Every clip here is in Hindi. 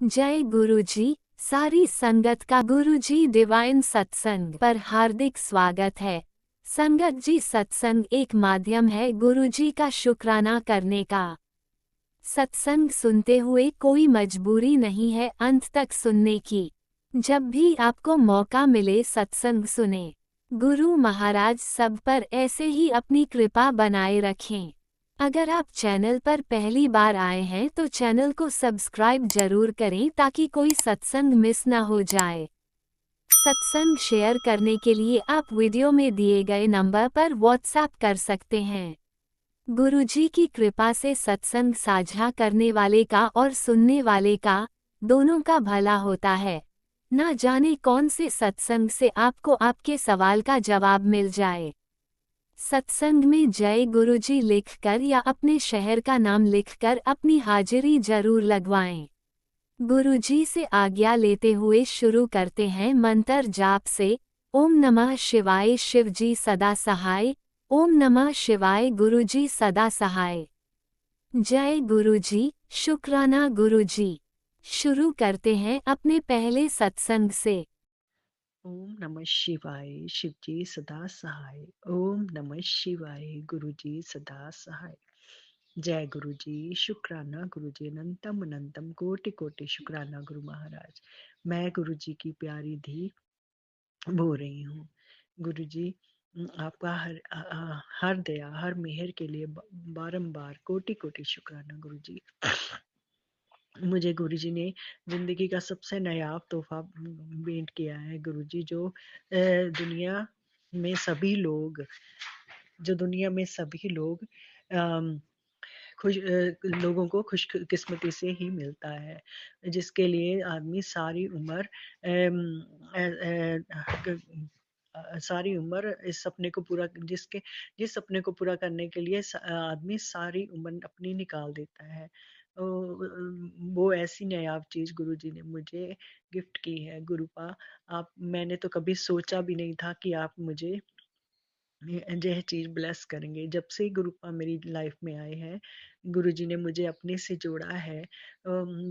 जय गुरुजी। सारी संगत का गुरुजी डिवाइन सत्संग पर हार्दिक स्वागत है। संगत जी, सत्संग एक माध्यम है गुरुजी का शुक्राना करने का। सत्संग सुनते हुए कोई मजबूरी नहीं है अंत तक सुनने की। जब भी आपको मौका मिले सत्संग सुने। गुरु महाराज सब पर ऐसे ही अपनी कृपा बनाए रखें। अगर आप चैनल पर पहली बार आए हैं तो चैनल को सब्सक्राइब जरूर करें ताकि कोई सत्संग मिस ना हो जाए। सत्संग शेयर करने के लिए आप वीडियो में दिए गए नंबर पर व्हाट्सएप कर सकते हैं। गुरुजी की कृपा से सत्संग साझा करने वाले का और सुनने वाले का, दोनों का भला होता है। ना जाने कौन से सत्संग से आपको आपके सवाल का जवाब मिल जाए। सत्संग में जय गुरुजी लिखकर या अपने शहर का नाम लिखकर अपनी हाजिरी जरूर लगवाएं। गुरुजी से आज्ञा लेते हुए शुरू करते हैं मंत्र जाप से। ओम नमः शिवाय, शिवजी सदा सहाय। ओम नमः शिवाय, गुरुजी सदा सहाय। जय गुरुजी, शुक्राना गुरुजी। शुरू करते हैं अपने पहले सत्संग से। ओम नमः शिवाय, शिवजी सदा सहाय। ओम नमः शिवाय, गुरुजी सदा सहाय। जय गुरुजी, शुक्राना गुरुजी, अनंतम अनंतम कोटि कोटि शुक्राना गुरु महाराज। मैं गुरुजी की प्यारी धी बोल रही हूँ। गुरुजी, आपका हर दया हर मेहर के लिए बारंबार कोटि कोटि शुक्राना गुरुजी। मुझे गुरुजी ने जिंदगी का सबसे नायाब तोहफा भेंट किया है गुरुजी, दुनिया में सभी लोग जो दुनिया में सभी लोग अम, लोगों को खुश किस्मती से ही मिलता है, जिसके लिए आदमी सारी उम्र अम, सारी उम्र इस सपने को पूरा जिस सपने को पूरा करने के लिए आदमी सारी उम्र अपनी निकाल देता है। वो ऐसी नायाब चीज गुरुजी ने मुझे गिफ्ट की है। गुरुपा, आप मैंने तो कभी सोचा भी नहीं था कि आप मुझे यह चीज ब्लेस करेंगे। जब से गुरुपा मेरी लाइफ में आए हैं, गुरुजी ने मुझे अपने से जोड़ा है,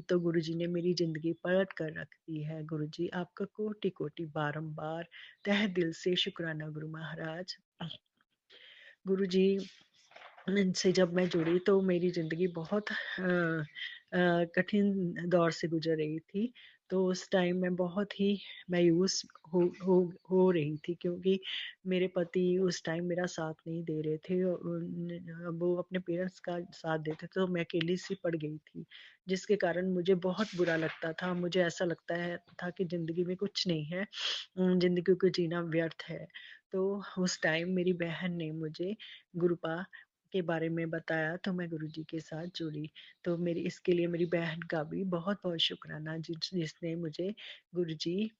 तो गुरुजी ने मेरी जिंदगी पलट कर रख दी है। गुरुजी, आपका कोटि कोटि बारंबार तहे दिल से शुक्राना गुरु महाराज। गुरुजी से जब मैं जुड़ी तो मेरी ज़िंदगी बहुत कठिन दौर से गुजर रही थी। तो उस टाइम मैं बहुत ही मायूस हो रही थी, क्योंकि मेरे पति उस टाइम मेरा साथ नहीं दे रहे थे। वो अपने पेरेंट्स का साथ देते, तो मैं अकेली सी पड़ गई थी, जिसके कारण मुझे बहुत बुरा लगता था। मुझे ऐसा लगता है था कि ज़िंदगी में कुछ नहीं है, ज़िंदगी को जीना व्यर्थ है। तो उस टाइम मेरी बहन ने मुझे गुरुपा के बारे में बताया, तो मैं गुरुजी के साथ जुड़ी। तो मेरी इसके लिए मेरी बहन का भी बहुत-बहुत शुक्राना, जिसने मुझे गुरुजी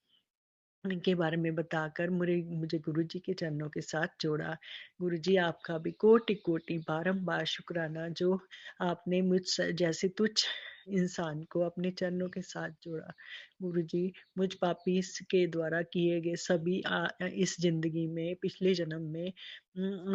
के बारे में बताकर मुझे गुरुजी के चरणों के साथ जोड़ा। गुरुजी, आपका भी कोटि-कोटि बारंबार शुक्राना, जो आपने मुझ जैसे तुच्छ इंसान को अपने चरणों के साथ जोड़ा। गुरुजी, मुझ पापी के द्वारा किए गए सभी इस ज़िंदगी में, पिछले जन्म में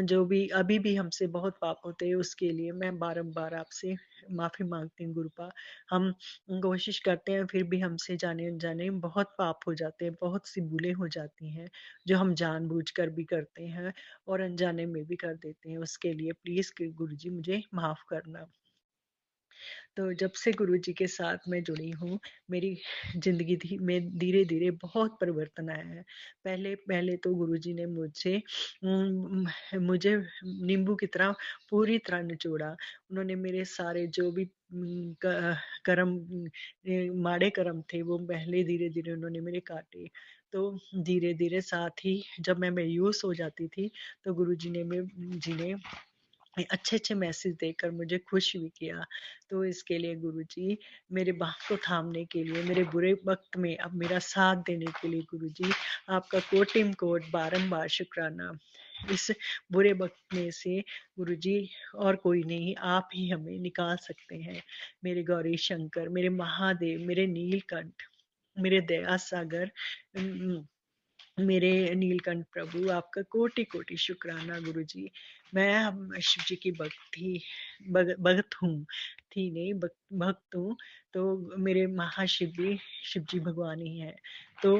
जो भी अभी भी हमसे बहुत पाप होते हैं, उसके लिए मैं बारंबार आपसे माफ़ी माँगती हूँ गुरुपा। हम कोशिश करते हैं, फिर भी हमसे जाने-अनजाने बहुत पाप हो जाते हैं, बहुत सी भूलें हो जाती हैं, जो हम जानबूझकर भी करते हैं और अनजाने में भी कर देते हैं। उसके लिए प्लीज़ गुरुजी मुझे माफ़ करना। तो जब से गुरुजी के साथ मैं जुड़ी हूँ, मेरी ज़िंदगी में धीरे-धीरे बहुत परिवर्तन आया है। पहले पहले तो गुरुजी ने मुझे नींबू की तरह पूरी तरह निचोड़ा। उन्होंने मेरे सारे जो भी माड़े कर्म थे, वो पहले धीरे-धीरे उन्होंने मेरे काटे। तो धीरे-धीरे साथ ही जब मैं मायूस हो जाती थी, तो गुरुजी ने अच्छे-अच्छे मैसेज देकर मुझे खुश भी किया। तो इसके लिए गुरुजी, मेरे बाह को थामने के लिए, मेरे बुरे वक़्त में अब मेरा साथ देने के लिए गुरुजी, आपका कोटिम-कोटि बारंबार शुक्राना। इस बुरे वक़्त में से गुरुजी, और कोई नहीं, आप ही हमें निकाल सकते हैं। मेरे गौरी शंकर, मेरे महादेव, मेरे नीलकंठ, मेरे दया सागर, उम मेरे नीलकंठ प्रभु, आपका कोटि कोटि शुक्राना गुरुजी। मैं शिव जी की भक्त हूँ, थी नहीं, भक्त हूँ, तो मेरे महाशिव भी शिव जी भगवान ही हैं। तो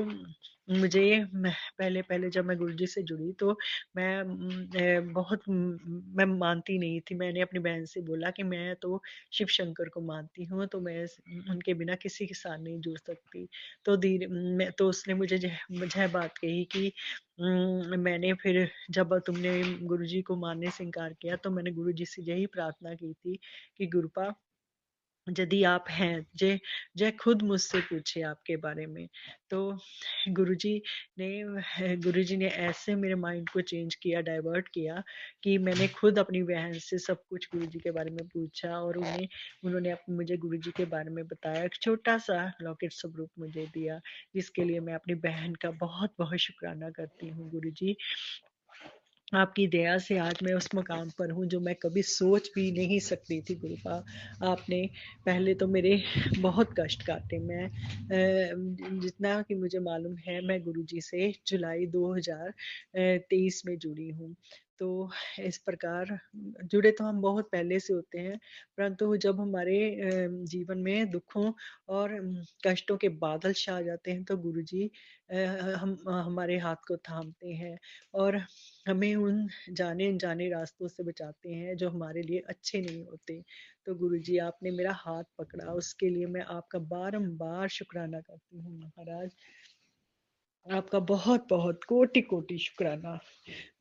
मुझे मैं पहले-पहले जब मैं गुरुजी से जुड़ी तो मैं मैं मानती नहीं थी। मैंने अपनी बहन से बोला कि मैं तो शिव शंकर को मानती हूँ, तो मैं उनके बिना किसी के साथ नहीं जुड़ सकती। तो मैं तो उसने मुझे मुझे बात कही कि मैंने फिर जब तुमने गुरुजी को मानने से इनकार किया, तो मैंने गुरुजी से यही प्रार्थना की थी कि गुरुपा यदि आप हैं, जे खुद मुझसे पूछे आपके बारे में। तो गुरुजी गुरुजी ने ऐसे मेरे माइंड को चेंज किया, डाइवर्ट किया कि मैंने खुद अपनी बहन से सब कुछ गुरुजी के बारे में पूछा और उन्होंने मुझे गुरुजी के बारे में बताया। एक छोटा-सा लॉकेट स्वरूप मुझे दिया, जिसके लिए मैं अपनी बहन का बहुत-बहुत शुकराना करती हूँ गुरुजी। आपकी दया से आज मैं उस मुकाम पर हूँ जो मैं कभी सोच भी नहीं सकती थी गुरुपा। आपने पहले तो मेरे बहुत कष्ट काटे। मैं जितना कि मुझे मालूम है मैं गुरुजी से जुलाई 2023 में जुड़ी हूँ। तो इस प्रकार जुड़े तो हम बहुत पहले से होते हैं, परंतु जब हमारे जीवन में दुखों और कष्टों के बादल छा जाते हैं तो गुरुजी हम हमारे हाथ को थामते हैं और हमें उन जाने-अनजाने रास्तों से बचाते हैं जो हमारे लिए अच्छे नहीं होते। तो गुरुजी आपने मेरा हाथ पकड़ा उसके लिए मैं आपका बारंबार शुकराना करती हूँ महाराज। आपका बहुत-बहुत कोटि-कोटि शुकराना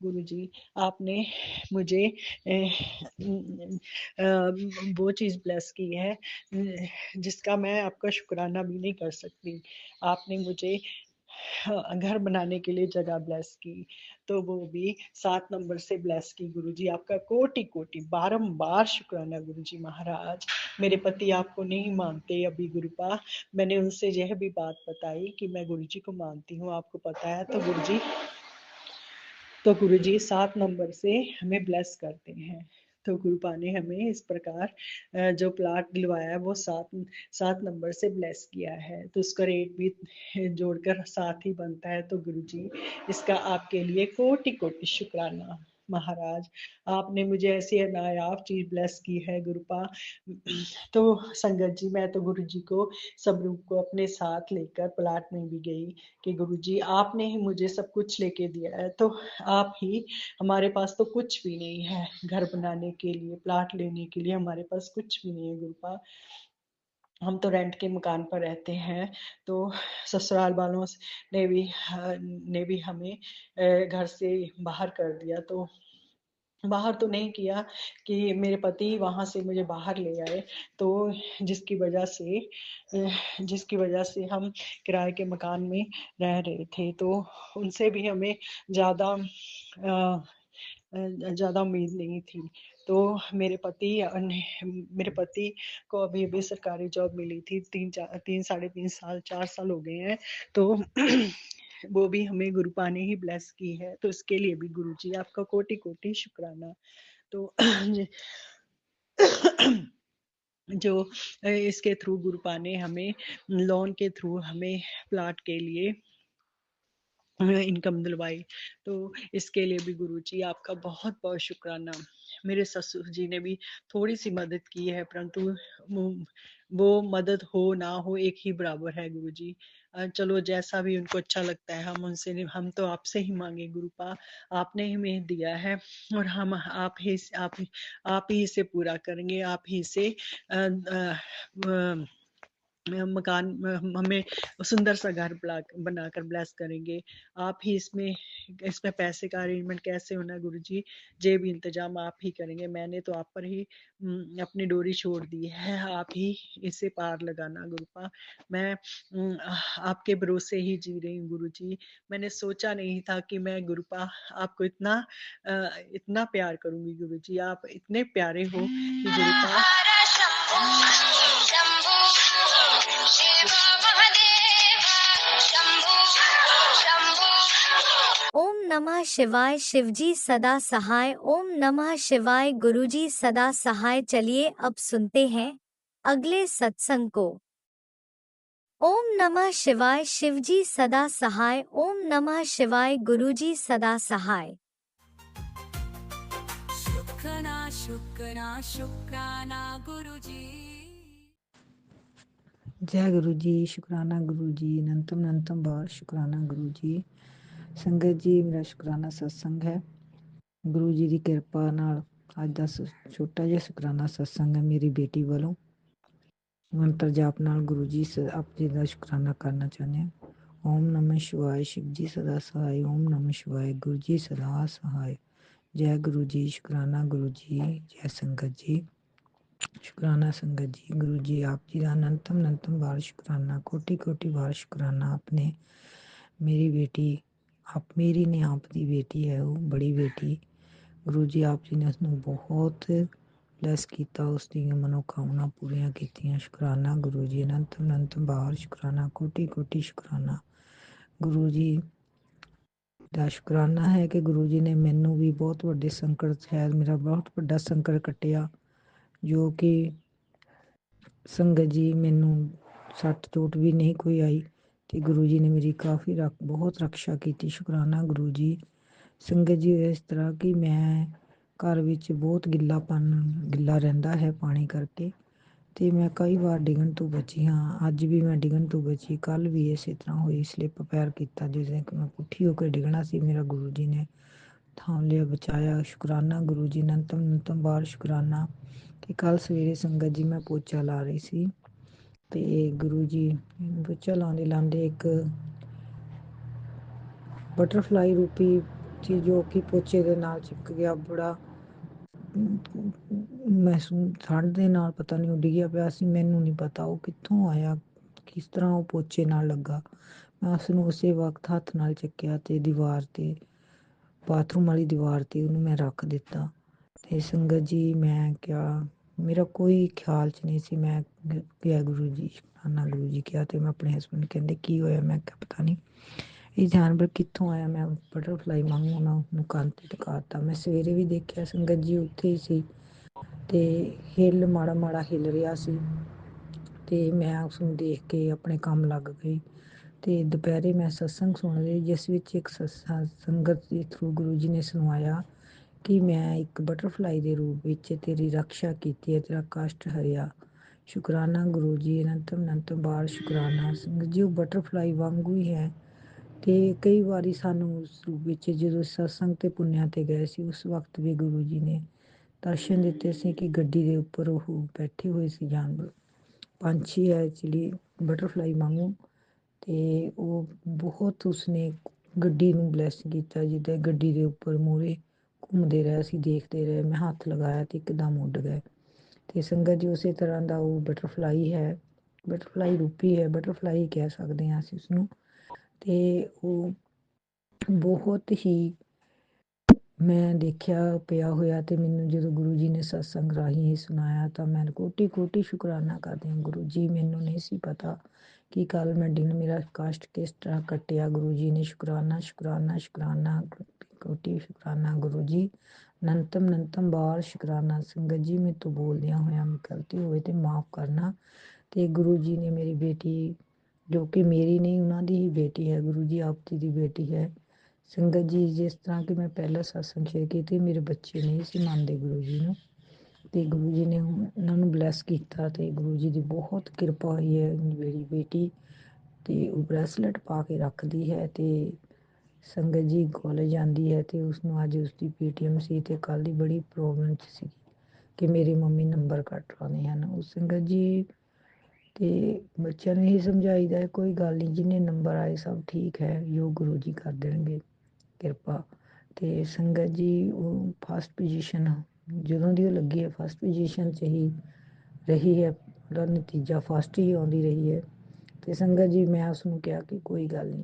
गुरुजी। आपने मुझे वो चीज़ ब्लेस की है जिसका मैं आपका शुकराना भी नहीं कर सकती। आपने मुझे घर बनाने के लिए जगह ब्लेस की, तो वो भी 7 नंबर से ब्लेस की गुरुजी। आपका कोटि-कोटि बारंबार शुकराना गुरुजी महाराज। मेरे पति आपको नहीं मानते अभी गुरुपा। मैंने उनसे यह भी बात बताई कि मैं गुरुजी को मानती हूँ, आपको पता है तो गुरुजी 7 नंबर से हमें ब्लेस करते हैं। तो गुरुपा ने हमें इस प्रकार जो प्लॉट दिलवाया है वो 7 नंबर से ब्लेस किया है। तो उसका रेट भी जोड़कर 7 ही बनता है। तो गुरुजी इसका आपके लिए कोटि-कोटि शुक्राना महाराज। आपने मुझे ऐसी नायाब चीज़ ब्लेस की है गुरुपा। तो संगत जी मैं तो गुरुजी को सब लोग को अपने साथ लेकर प्लॉट में भी गई कि गुरुजी आपने ही मुझे सब कुछ लेके दिया है, तो आप ही हमारे पास तो कुछ भी नहीं है घर बनाने के लिए, प्लॉट लेने के लिए हमारे पास कुछ भी नहीं है गुरुपा। हम तो रेंट के मकान पर रहते हैं, तो ससुराल वालों ने भी हमें घर से बाहर कर दिया। तो बाहर तो नहीं किया कि मेरे पति वहाँ से मुझे बाहर ले आए, तो जिसकी वजह से जिसकी वजह से हम किराए के मकान में रह रहे थे। तो उनसे भी हमें ज़्यादा ज़्यादा उम्मीद नहीं थी। तो मेरे पति को अभी-अभी सरकारी जॉब मिली थी। 3 साढ़े 3 साल 4 साल हो गए हैं। तो वो भी हमें गुरुपा ने ही ब्लेस की है। तो इसके लिए भी गुरुजी आपका कोटि-कोटि शुक्राना। तो जो इसके थ्रू गुरुपा ने हमें लोन के थ्रू हमें प्लॉट के लिए इनकम दिलवाई। तो इसके लिए भी गुरुजी आपका बहुत-बहुत शुक्राना। मेरे ससुर जी ने भी थोड़ी-सी मदद की है, परंतु वो मदद हो ना हो एक ही बराबर है गुरुजी। चलो जैसा भी उनको अच्छा लगता है हम तो आपसे ही माँगे गुरुपा। आपने ही हमें दिया है और हम आप ही इसे पूरा करेंगे। आप ही इसे मकान हमें सुंदर सा घर बनाकर ब्लेस करेंगे। आप ही इसमें पैसे का अरेंजमेंट कैसे होना है गुरुजी, ये भी इंतजाम आप ही करेंगे। मैंने तो आप पर ही अपनी डोरी छोड़ दी है, आप ही इसे पार लगाना गुरुपा। मैं आपके भरोसे ही जी रही हूँ गुरुजी। मैंने सोचा नहीं था कि मैं गुरुपा आपको इतना प्यार करूँगी गुरुजी। आप इतने प्यारे हो कि गुरुपा ओम नमः शिवाय शिवजी सदा सहाय। ओम नमः शिवाय गुरुजी सदा सहाय। चलिए अब सुनते हैं अगले सत्संग को। ओम नमः शिवाय शिवजी सदा सहाय। ओम नमः शिवाय गुरुजी सदा सहाय। शुक्राना शुक्राना शुक्राना गुरुजी। जय गुरु जी, शुकराना गुरु जी, अनंतम अनंतम बार शुकराना गुरु जी। संगत जी, मेरा शुकराना सत्संग है। गुरु जी की किरपा नाल ਅੱਜ ਦਾ ਛੋਟਾ ਜਿਹਾ ਸ਼ੁਕਰਾਨਾ ਸਤਸੰਗ ਹੈ ਮੇਰੀ ਬੇਟੀ ਵੱਲੋਂ। ਮੰਤਰ ਜਾਪ ਨਾਲ ਗੁਰੂ ਜੀ ਆਪ ਜੀ ਦਾ ਸ਼ੁਕਰਾਨਾ ਕਰਨਾ ਚਾਹੁੰਦੇ ਹਾਂ। ਓਮ ਨਮः शिवाय, शिव जी सदा सहाय। ओम नमः शिवाय, गुरु जी सदा सहाय। जय गुरु जी, शुकराना गुरु जी। जय संगत जी, शुकराना संगत जी। गुरु जी आप जी का अनंतम अनंतम बार शुकराना, कोटि कोटि बार शुकराना। आपने मेरी बेटी, आप मेरी ने आप दी बेटी है, वो बड़ी बेटी। गुरु जी आप जी ने उसने बहुत ब्लैस किया, उसकी मनोकामना पूरियां कीतियां। शुकराना गुरु जी, अनंतम अनंतम बार शुकराना, कोटि कोटि शुकराना। गुरु जी ਦਾ ਸ਼ੁਕਰਾਨਾ ਹੈ ਕਿ ਗੁਰੂ ਜੀ ਨੇ ਮੈਨੂੰ ਵੀ ਬਹੁਤ ਵੱਡੇ ਸੰਕਟ, ਸ਼ਾਇਦ ਮੇਰਾ ਬਹੁਤ ਵੱਡਾ ਸੰਕਟ ਕੱਟਿਆ, ਜੋ ਕਿ ਸੰਗਤ ਜੀ ਮੈਨੂੰ ਸੱਟ ਚੋਟ ਵੀ ਨਹੀਂ ਕੋਈ ਆਈ ਤੇ ਗੁਰੂ ਜੀ ਨੇ ਮੇਰੀ ਕਾਫੀ ਬਹੁਤ ਰੱਖਿਆ ਕੀਤੀ। ਸ਼ੁਕਰਾਨਾ ਗੁਰੂ ਜੀ। ਸੰਗਤ ਜੀ ਇਸ ਤਰ੍ਹਾਂ ਕਿ ਮੈਂ ਘਰ ਵਿੱਚ ਬਹੁਤ ਗਿੱਲਾ ਰਹਿੰਦਾ ਹੈ ਪਾਣੀ ਕਰਕੇ, ਤੇ ਮੈਂ ਕਈ ਵਾਰ ਡਿੱਗਣ ਤੋਂ ਬਚੀ ਹਾਂ। ਅੱਜ ਵੀ ਮੈਂ ਡਿੱਗਣ ਤੋਂ ਬਚੀ, ਕੱਲ ਵੀ ਇਸੇ ਤਰ੍ਹਾਂ ਹੋਈ, ਸਲਿੱਪ ਪੈਰ ਕੀਤਾ, ਜਿਸ ਦਿਨ ਮੈਂ ਪੁੱਠੀ ਹੋ ਕੇ ਡਿੱਗਣਾ ਸੀ, ਮੇਰਾ ਗੁਰੂ ਜੀ ਨੇ ਥਾਮ ਲਿਆ, ਬਚਾਇਆ। ਸ਼ੁਕਰਾਨਾ ਗੁਰੂ ਜੀ, ਅਨੰਤਮ ਅਨੰਤਮ ਬਾਰ ਸ਼ੁਕਰਾਨਾ। ਕਿ ਕੱਲ ਸਵੇਰੇ ਸੰਗਤ ਜੀ ਮੈਂ ਪੋਚਾ ਲਾ ਰਹੀ ਸੀ ਤੇ ਗੁਰੂ ਜੀ ਪੋਚਾ ਲਾਉਂਦੇ ਇੱਕ ਬਟਰਫਲਾਈ ਰੂਪੀ ਚੀਜ਼ ਜੋ ਕਿ ਪੋਚੇ ਦੇ ਨਾਲ ਚਿਪਕ ਗਿਆ, ਬੜਾ ਮਹਿਸੂਸ ਠੰਡ ਦੇ ਨਾਲ ਪਤਾ ਨਹੀਂ ਉਹ ਡਿੱਗਿਆ ਪਿਆ ਸੀ। ਮੈਨੂੰ ਨਹੀਂ ਪਤਾ ਉਹ ਕਿੱਥੋਂ ਆਇਆ, ਕਿਸ ਤਰ੍ਹਾਂ ਉਹ ਪੋਚੇ ਨਾਲ ਲੱਗਾ। ਮੈਂ ਉਸ ਨੂੰ ਉਸੇ ਵਕਤ ਹੱਥ ਨਾਲ ਚੱਕਿਆ ਤੇ ਦੀਵਾਰ ਤੇ, ਬਾਥਰੂਮ ਵਾਲੀ ਦੀਵਾਰ ਤੇ ਉਹਨੂੰ ਮੈਂ ਰੱਖ ਦਿੱਤਾ। ਤੇ ਸੰਗਤ ਜੀ ਮੈਂ ਕਿਹਾ, ਮੇਰਾ ਕੋਈ ਖਿਆਲ 'ਚ ਨਹੀਂ ਸੀ। ਮੈਂ ਕਿਹਾ ਗੁਰੂ ਜੀ, ਸ਼ੁਕਰਾਨਾ ਗੁਰੂ ਜੀ ਕਿਹਾ, ਤੇ ਮੈਂ ਆਪਣੇ ਹਸਬੈਂਡ ਕਹਿੰਦੇ ਕੀ ਹੋਇਆ, ਮੈਂ ਕਿਹਾ ਪਤਾ ਨਹੀਂ ਇਹ ਜਾਨਵਰ ਕਿੱਥੋਂ ਆਇਆ। ਮੈਂ ਬਟਰਫਲਾਈ ਵਾਂਗੂ ਉਹਨੂੰ ਕੰਨ ਤੇ ਟਿਕਾਤਾ। ਮੈਂ ਸਵੇਰੇ ਵੀ ਦੇਖਿਆ ਸੰਗਤ ਜੀ ਉੱਥੇ ਹੀ ਸੀ ਤੇ ਮਾੜਾ ਮਾੜਾ ਹਿੱਲ ਰਿਹਾ ਸੀ ਤੇ ਮੈਂ ਉਸ ਨੂੰ ਦੇਖ ਕੇ ਆਪਣੇ ਕੰਮ ਲੱਗ ਗਈ। ਤੇ ਦੁਪਹਿਰੇ ਮੈਂ ਸਤਸੰਗ ਸੁਣ ਰਹੀ, ਜਿਸ ਵਿੱਚ ਇੱਕ ਸੰਗਤ ਦੇ ਥਰੂ ਗੁਰੂ ਜੀ ਨੇ ਸੁਣਾਇਆ ਕਿ ਮੈਂ ਇੱਕ ਬਟਰਫਲਾਈ ਦੇ ਰੂਪ ਵਿੱਚ ਤੇਰੀ ਰੱਖਿਆ ਕੀਤੀ ਹੈ, ਤੇਰਾ ਕਸ਼ਟ ਹਰਿਆ। ਸ਼ੁਕਰਾਨਾ ਗੁਰੂ ਜੀ, ਅਨੰਤਮ ਅਨੰਤਮ ਬਾਰ ਸ਼ੁਕਰਾਨਾ। ਸੰਗਤ ਜੀ ਉਹ ਬਟਰਫਲਾਈ ਵਾਂਗੂ ਹੀ ਹੈ। ਤੇ ਕਈ ਵਾਰੀ ਸਾਨੂੰ ਉਸ ਰੂਪ ਵਿੱਚ, ਜਦੋਂ ਸਤਸੰਗ ਤੇ ਪੁੰਨਿਆ ਤੇ ਗਏ ਸੀ, ਉਸ ਵਕਤ ਵੀ ਗੁਰੂ ਜੀ ਨੇ ਦਰਸ਼ਨ ਦਿੱਤੇ ਸੀ ਕਿ ਗੱਡੀ ਦੇ ਉੱਪਰ ਉਹ ਬੈਠੇ ਹੋਏ ਸੀ ਜਾਨਵਰ, ਪੰਛੀ ਹੈ ਐਕਚੁਅਲੀ ਬਟਰਫਲਾਈ ਵਾਂਗੂ। ਤੇ ਉਹ ਬਹੁਤ ਉਸਨੇ ਗੱਡੀ ਨੂੰ ਬਲੈਸ ਕੀਤਾ, ਜਿੱਦਾਂ ਗੱਡੀ ਦੇ ਉੱਪਰ ਮੂਹਰੇ ਘੁੰਮਦੇ ਰਹੇ, ਅਸੀਂ ਦੇਖਦੇ ਰਹੇ। ਮੈਂ ਹੱਥ ਲਗਾਇਆ ਤੇ ਇੱਕਦਮ ਉੱਡ ਗਏ। ਤੇ ਸੰਗਤ ਜੀ ਉਸੇ ਤਰ੍ਹਾਂ ਦਾ ਉਹ ਬਟਰਫਲਾਈ ਹੈ, ਬਟਰਫਲਾਈ ਰੂਪੀ ਹੈ, ਬਟਰਫਲਾਈ ਕਹਿ ਸਕਦੇ ਹਾਂ ਅਸੀਂ ਉਸਨੂੰ। ਤੇ ਉਹ ਬਹੁਤ ਹੀ ਮੈਂ ਦੇਖਿਆ ਪਿਆ ਹੋਇਆ, ਤੇ ਮੈਨੂੰ ਜਦੋਂ ਗੁਰੂ ਜੀ ਨੇ ਸਤਸੰਗ ਰਾਹੀਂ ਸੁਣਾਇਆ ਤਾਂ ਮੈਂ ਕੋਟि ਕੋਟि ਸ਼ੁਕਰਾਨਾ ਕਰਦੀ ਹਾਂ। ਗੁਰੂ ਜੀ ਮੈਨੂੰ ਨਹੀਂ ਸੀ ਪਤਾ ਕਿ ਕੱਲ ਮੈਂ ਮੇਰਾ ਕਸ਼ਟ ਕਿਸ ਤਰ੍ਹਾਂ ਕੱਟਿਆ। ਗੁਰੂ ਜੀ ਨੇ ਸ਼ੁਕਰਾਨਾ ਸ਼ੁਕਰਾਨਾ ਸ਼ੁਕਰਾਨਾ, ਕੋਟि ਸ਼ੁਕਰਾਨਾ ਗੁਰੂ ਜੀ, ਅਨੰਤਮ ਅਨੰਤਮ ਬਾਰ ਸ਼ੁਕਰਾਨਾ। ਸੰਗਤ ਜੀ ਮੇਰੇ ਤੋਂ ਬੋਲਦਿਆਂ ਹੋਇਆਂ ਗਲਤੀ ਹੋਵੇ ਤੇ ਮਾਫ ਕਰਨਾ। ਤੇ ਗੁਰੂ ਜੀ ਨੇ ਮੇਰੀ ਬੇਟੀ, ਜੋ ਕਿ ਮੇਰੀ ਨਹੀਂ ਉਹਨਾਂ ਦੀ ਹੀ ਬੇਟੀ ਹੈ, ਗੁਰੂ ਜੀ ਆਪ ਜੀ ਦੀ ਬੇਟੀ ਹੈ। ਸੰਗਤ ਜੀ ਜਿਸ ਤਰ੍ਹਾਂ ਕਿ ਮੈਂ ਪਹਿਲਾਂ ਸਤਸੰਗ ਸ਼ੇਅਰ ਕੀਤੀ, ਮੇਰੇ ਬੱਚੇ ਨਹੀਂ ਸੀ ਮੰਨਦੇ ਗੁਰੂ ਜੀ ਨੂੰ, ਤੇ ਗੁਰੂ ਜੀ ਨੇ ਉਹਨਾਂ ਨੂੰ ਬਲੈਸ ਕੀਤਾ ਤੇ ਗੁਰੂ ਜੀ ਦੀ ਬਹੁਤ ਕਿਰਪਾ ਹੋਈ ਹੈ। ਮੇਰੀ ਬੇਟੀ ਤੇ ਉਹ ਬ੍ਰੈਸਲੇਟ ਪਾ ਕੇ ਰੱਖਦੀ ਹੈ ਤੇ ਸੰਗਤ ਜੀ ਕਾਲਜ ਜਾਂਦੀ ਹੈ ਤੇ ਉਸਨੂੰ ਅੱਜ ਉਸਦੀ ਪੀਟੀਐਮ ਸੀ ਤੇ ਕੱਲ ਦੀ ਬੜੀ ਪ੍ਰੋਬਲਮ 'ਚ ਸੀ ਕਿ ਮੇਰੀ ਮੰਮੀ ਨੰਬਰ ਕੱਟ ਲਾਉਂਦੇ ਹਨ। ਉਹ ਸੰਗਤ ਜੀ ਤੇ ਬੱਚਿਆਂ ਨੂੰ ਇਹ ਸਮਝਾਈਦਾ ਕੋਈ ਗੱਲ ਨਹੀਂ, ਜਿੰਨੇ ਨੰਬਰ ਆਏ ਸਭ ਠੀਕ ਹੈ, ਜੋ ਗੁਰੂ ਜੀ ਕਰ ਦੇਣਗੇ ਕਿਰਪਾ। ਤੇ ਸੰਗਤ ਜੀ ਉਹ ਫਸਟ ਪੋਜੀਸ਼ਨ, ਜਦੋਂ ਦੀ ਉਹ ਲੱਗੀ ਹੈ ਫਸਟ ਪੋਜੀਸ਼ਨ 'ਚ ਹੀ ਰਹੀ ਹੈ, ਉਹਦਾ ਨਤੀਜਾ ਫਸਟ ਹੀ ਆਉਂਦੀ ਰਹੀ ਹੈ। ਤੇ ਸੰਗਤ ਜੀ ਮੈਂ ਉਸਨੂੰ ਕਿਹਾ ਕਿ ਕੋਈ ਗੱਲ ਨਹੀਂ,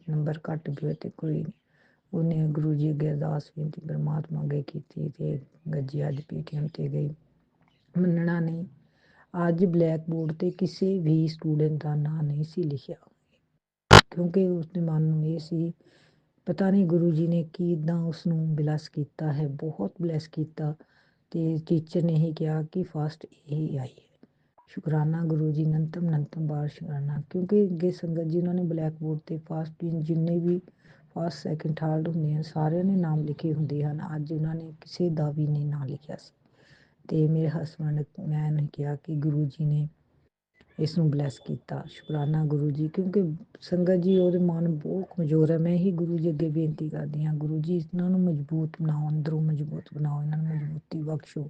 ਨੰਬਰ ਘੱਟ ਵੀ ਹੋਏ ਤੇ ਕੋਈ ਨਹੀਂ। ਉਹਨੇ ਗੁਰੂ ਜੀ ਅੱਗੇ ਅਰਦਾਸ ਬੇਨਤੀ ਪਰਮਾਤਮਾ ਅੱਗੇ ਕੀਤੀ ਤੇ ਗੱਜੀ ਅੱਜ ਪੀਟੀਐਮ ਤੇ ਗਈ। ਮੰਨਣਾ ਨਹੀਂ, ਅੱਜ ਬਲੈਕ ਬੋਰਡ ਤੇ ਕਿਸੇ ਵੀ ਸਟੂਡੈਂਟ ਦਾ ਨਾਂ ਨਹੀਂ ਸੀ ਲਿਖਿਆ, ਕਿਉਂਕਿ ਉਸਦੇ ਮਨ ਨੂੰ ਇਹ ਸੀ ਪਤਾ ਨਹੀਂ ਗੁਰੂ ਜੀ ਨੇ ਕਿੱਦਾਂ ਉਸਨੂੰ ਬਲੈਸ ਕੀਤਾ ਹੈ, ਬਹੁਤ ਬਲੈਸ ਕੀਤਾ। ਤੇ ਟੀਚਰ ਨੇ ਹੀ ਕਿਹਾ ਕਿ ਫਸਟ ਇਹ ਆਈ ਹੈ। ਸ਼ੁਕਰਾਨਾ ਗੁਰੂ ਜੀ, ਅਨੰਤਮ ਅਨੰਤਮ ਬਾਰ ਸ਼ੁਕਰਾਨਾ। ਕਿਉਂਕਿ ਅੱਗੇ ਸੰਗਤ ਜੀ ਉਹਨਾਂ ਨੇ ਬਲੈਕ ਬੋਰਡ ਤੇ ਫਸਟ ਜਿੰਨੇ ਵੀ ਫਸਟ ਸੈਕਿੰਡ ਥਰਡ ਹੁੰਦੇ ਹਨ ਸਾਰਿਆਂ ਨੇ ਨਾਮ ਲਿਖੇ ਹੁੰਦੇ ਹਨ, ਅੱਜ ਉਹਨਾਂ ਨੇ ਕਿਸੇ ਦਾ ਵੀ ਨਹੀਂ ਨਾਂ ਲਿਖਿਆ ਸੀ। ਤੇ ਮੇਰੇ ਹਸਬੈਂਡ ਮੈਂ ਨੇ ਕਿਹਾ ਕਿ ਗੁਰੂ ਜੀ ਨੇ ਇਸ ਨੂੰ ਬਲੈਸ ਕੀਤਾ। ਸ਼ੁਕਰਾਨਾ ਗੁਰੂ ਜੀ, ਕਿਉਂਕਿ ਸੰਗਤ ਜੀ ਉਹਦੇ ਮਨ ਬਹੁਤ ਕਮਜ਼ੋਰ ਹੈ। ਮੈਂ ਹੀ ਗੁਰੂ ਜੀ ਅੱਗੇ ਬੇਨਤੀ ਕਰਦੀ ਹਾਂ, ਗੁਰੂ ਜੀ ਇਹਨਾਂ ਨੂੰ ਮਜ਼ਬੂਤ ਬਣਾਓ, ਅੰਦਰੋਂ ਮਜ਼ਬੂਤ ਬਣਾਓ, ਇਹਨਾਂ ਨੂੰ ਮਜ਼ਬੂਤੀ ਬਖਸ਼ੋ,